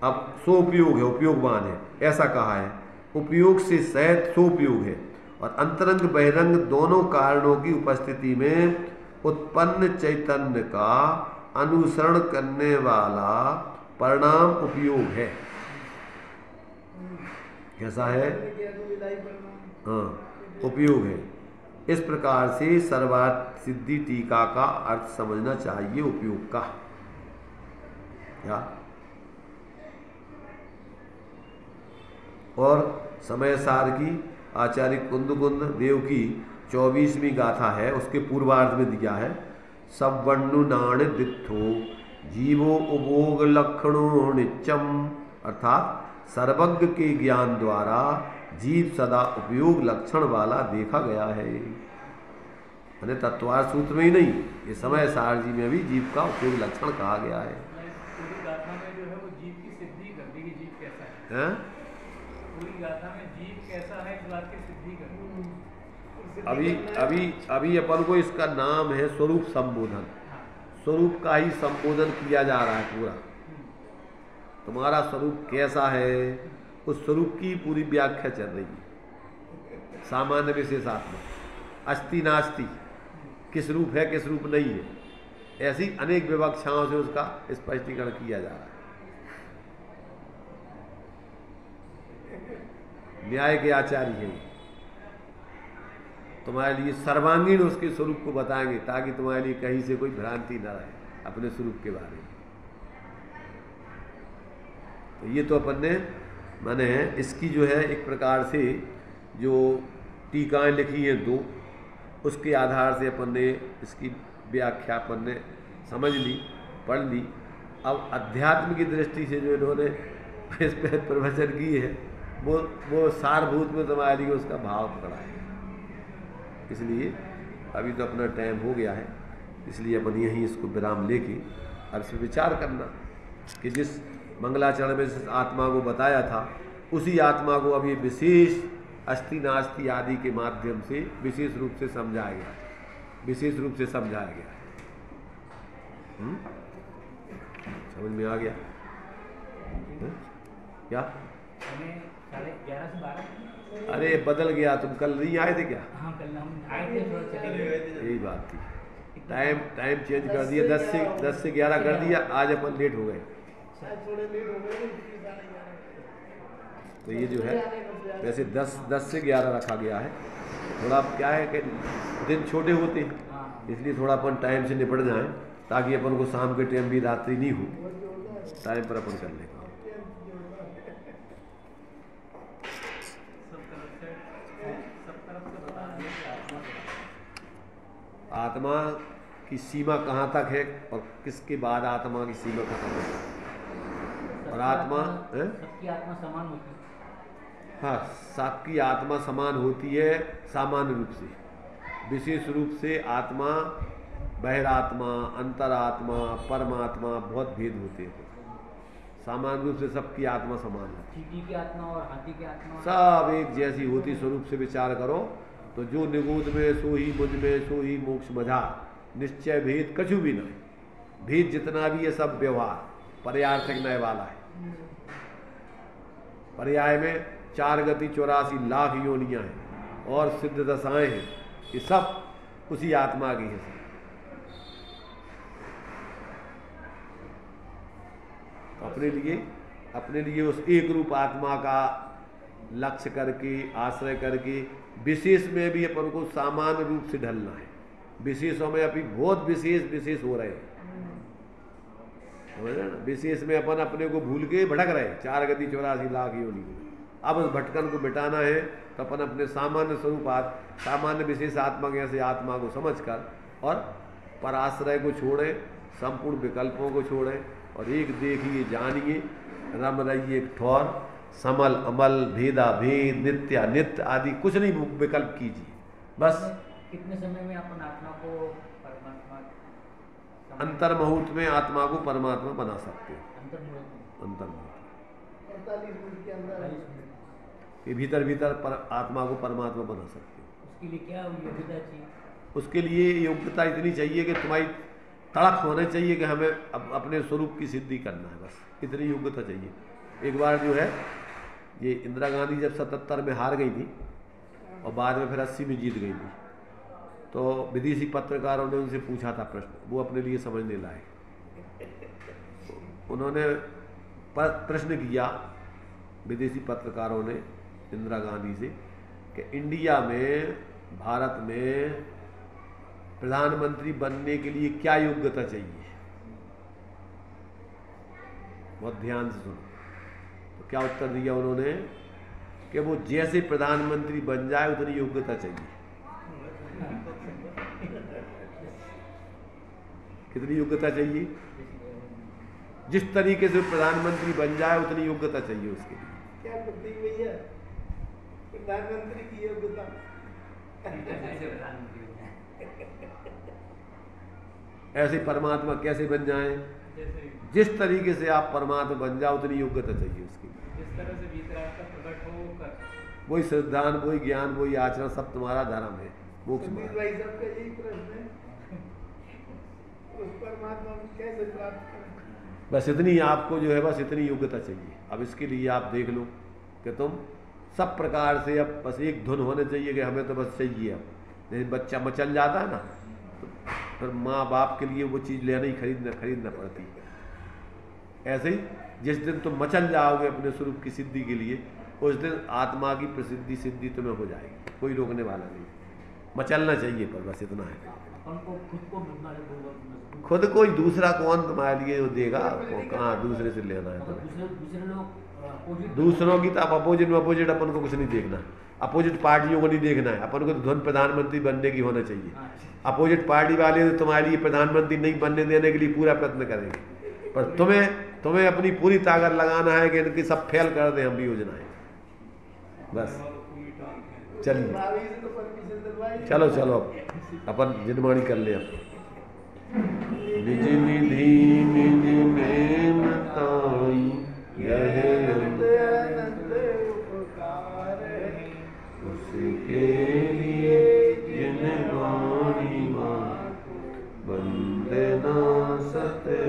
अब सो उपयोग है, उपयोगवान है, ऐसा कहा है। उपयोग से सहित सो उपयोग है और अंतरंग बहिरंग दोनों कारणों की उपस्थिति में उत्पन्न चैतन्य का अनुसरण करने वाला परिणाम उपयोग है। कैसा है? हाँ, उपयोग है। इस प्रकार से सर्वार्थ सिद्धि टीका का अर्थ समझना चाहिए उपयोग का। क्या? और समय सार की आचार्य कुंद देव की 24वीं गाथा है, उसके पूर्वार्ध में दिया है, सब वर्णु नाण दित्थो जीवो उपभोग लक्षणो नित्यम, अर्थात सर्वज्ञ के ज्ञान द्वारा जीव सदा उपयोग लक्षण वाला देखा गया है। मैंने तत्वार सूत्र में ही नहीं, ये समय सार जी में भी जीव का उपयोग लक्षण कहा गया है। पूरी गाथा में जो है वो जीव की सिद्धि कर दी कि जीव कैसा है। पूरी गाथा में जीव कैसा है इस बात की सिद्धि कर दी। अभी अपन को इसका नाम है स्वरूप संबोधन। स्वरूप का ही संबोधन किया जा रहा है पूरा। तुम्हारा स्वरूप कैसा है, उस स्वरूप की पूरी व्याख्या चल रही है। सामान्य विशेषात्मक, अस्ति नास्ति, किस रूप है किस रूप नहीं है, ऐसी अनेक विवक्षाओं से उसका स्पष्टीकरण किया जा रहा है। न्याय के आचार्य हैं, तुम्हारे लिए सर्वांगीण उसके स्वरूप को बताएंगे ताकि तुम्हारे लिए कहीं से कोई भ्रांति न रहे अपने स्वरूप के बारे में। तो ये तो अपन ने माने इसकी जो है एक प्रकार से जो टीकाएं लिखी हैं दो, उसके आधार से अपन ने इसकी व्याख्या अपन ने समझ ली, पढ़ ली। अब अध्यात्म की दृष्टि से जो इन्होंने इस पर प्रवचन की है वो सारभूत में तुम्हारे लिए उसका भाव पड़ा है। इसलिए अभी तो अपना टाइम हो गया है, इसलिए अपन यहीं इसको विराम लेके अब इस पर विचार करना कि जिस मंगलाचरण में जिस आत्मा को बताया था, उसी आत्मा को अब ये विशेष अस्थि नास्ति आदि के माध्यम से विशेष रूप से समझाया गया, विशेष रूप से समझाया गया। समझ में आ गया? क्या? 11:30 से 12। अरे बदल गया, तुम कल नहीं आए थे क्या? हाँ कल हम आए थे, थोड़ा चले गए। यही बात थी, टाइम चेंज कर दिया, 10 से 11 कर दिया, आज अपन लेट हो गए। थोड़े लेट हो गए। तो ये जो है वैसे 10 से 11 रखा गया है। थोड़ा क्या है कि दिन छोटे होते हैं, इसलिए थोड़ा अपन टाइम से निपट जाएं, ताकि अपन को शाम के टाइम भी रात्रि नहीं हो, टाइम पर अपन कर लें। आत्मा की सीमा कहाँ तक है और किसके बाद आत्मा की सीमा खत्म है? और आत्मा सबकी आत्मा समान होती है। हाँ, सबकी आत्मा समान होती है सामान्य रूप से। विशेष रूप से आत्मा, बहिरात्मा, अंतरात्मा, परमात्मा बहुत भेद होते हैं। सामान्य रूप से सबकी आत्मा समान है। चींटी की आत्मा और हाथी की आत्मा सब एक जैसी होती। स्वरूप से विचार करो तो जो निगूढ़ में सो ही मुझ में सो ही मोक्ष मझा, निश्चय भेद कछु भी नहीं। भेद जितना भी है सब व्यवहार पर्यार्थक नए वाला है। पर्याय में 4 गति 84 लाख योनियां हैं और सिद्ध दशाएं हैं, ये सब उसी आत्मा की है। अपने लिए उस एक रूप आत्मा का लक्ष्य करके, आश्रय करके, विशेष में भी अपन को सामान्य रूप से ढलना है। विशेषों में अभी बहुत विशेष हो रहे हैं, समझ रहे ना? विशेष में अपन अपने को भूल के भटक रहे हैं, 4 गति 84 लाख योनि। अब उस भटकन को मिटाना है तो अपन अपने सामान्य स्वरूप, सामान्य विशेष आत्मा के आत्मा को समझकर और पराश्रय को छोड़ें, संपूर्ण विकल्पों को छोड़ें और एक देखिए, जानिए, रम रहिए एक ठौर, समल अमल, भेदा भेद, नित्य अनित्य आदि कुछ नहीं विकल्प कीजिए। बस कितने समय में अपन आत्मा को परमात्मा, अंतर्मुहूर्त में आत्मा को परमात्मा बना सकते हो। अंतर्मुहूर्त 48 मिनट के अंदर ये भीतर पर आत्मा को परमात्मा बना सकते हो। उसके लिए क्या योग्यता चाहिए? उसके लिए योग्यता इतनी चाहिए कि तुम्हारी तड़प होना चाहिए कि हमें अपने स्वरूप की सिद्धि करना है, बस इतनी योग्यता चाहिए। एक बार जो है ये इंदिरा गांधी जब 77 में हार गई थी और बाद में फिर 80 में जीत गई थी, तो विदेशी पत्रकारों ने उनसे पूछा था प्रश्न, वो अपने लिए समझने लायक। उन्होंने प्रश्न किया विदेशी पत्रकारों ने इंदिरा गांधी से कि इंडिया में, भारत में प्रधानमंत्री बनने के लिए क्या योग्यता चाहिए? बहुत ध्यान से सुनो। तो क्या उत्तर दिया उन्होंने कि वो जैसे प्रधानमंत्री बन जाए उतनी योग्यता चाहिए। कितनी योग्यता चाहिए? जिस तरीके से प्रधानमंत्री बन जाए उतनी योग्यता चाहिए उसके लिए। क्या प्रतीक भैया, प्रधानमंत्री की योग्यता ऐसे परमात्मा कैसे बन जाए? जिस तरीके से आप परमात्मा बन जाओ उतनी योग्यता चाहिए उसके लिए। जिस तरह से भीतर आपका प्रकट हो कर, वही सिद्धांत, वही ज्ञान, वही आचरण, सब तुम्हारा धर्म है, मोक्ष संदीप मार्ग। भाई सबका यही प्रश्न है, उस परमात्मा को कैसे प्राप्त करें? बस इतनी आपको जो है, बस इतनी योग्यता चाहिए। अब इसके लिए आप देख लो कि तुम सब प्रकार से, अब बस एक धुन होने चाहिए कि हमें तो बस चाहिए। अब जैसे बच्चा मचल जाता है ना, तो फिर माँ बाप के लिए वो चीज़ लेना ही खरीदना पड़ती है। ऐसे ही जिस दिन तुम मचल जाओगे अपने स्वरूप की सिद्धि के लिए, उस दिन आत्मा की प्रसिद्धि सिद्धि तुम्हें हो जाएगी, कोई रोकने वाला नहीं। मचलना चाहिए, पर बस इतना है। खुद कोई दूसरा कौन तुम्हारे लिए देगा? कहाँ दूसरे से लेना है तुम्हें? दूसरों की तो आप अपोजिट अपन को कुछ नहीं देखना, अपोजिट पार्टियों को नहीं देखना है। अपन को तो धुन प्रधानमंत्री बनने की होना चाहिए। अपोजिट पार्टी वाले तो तुम्हारे लिए प्रधानमंत्री नहीं बनने देने के लिए पूरा प्रयत्न करेंगे, पर तुम्हें अपनी पूरी ताकत लगाना है कि इनकी सब फेल कर दें हम भी योजनाएं। बस चलिए, चलो अपन जिनवाणी कर ले। निज निधि निज नेम ताई सत्य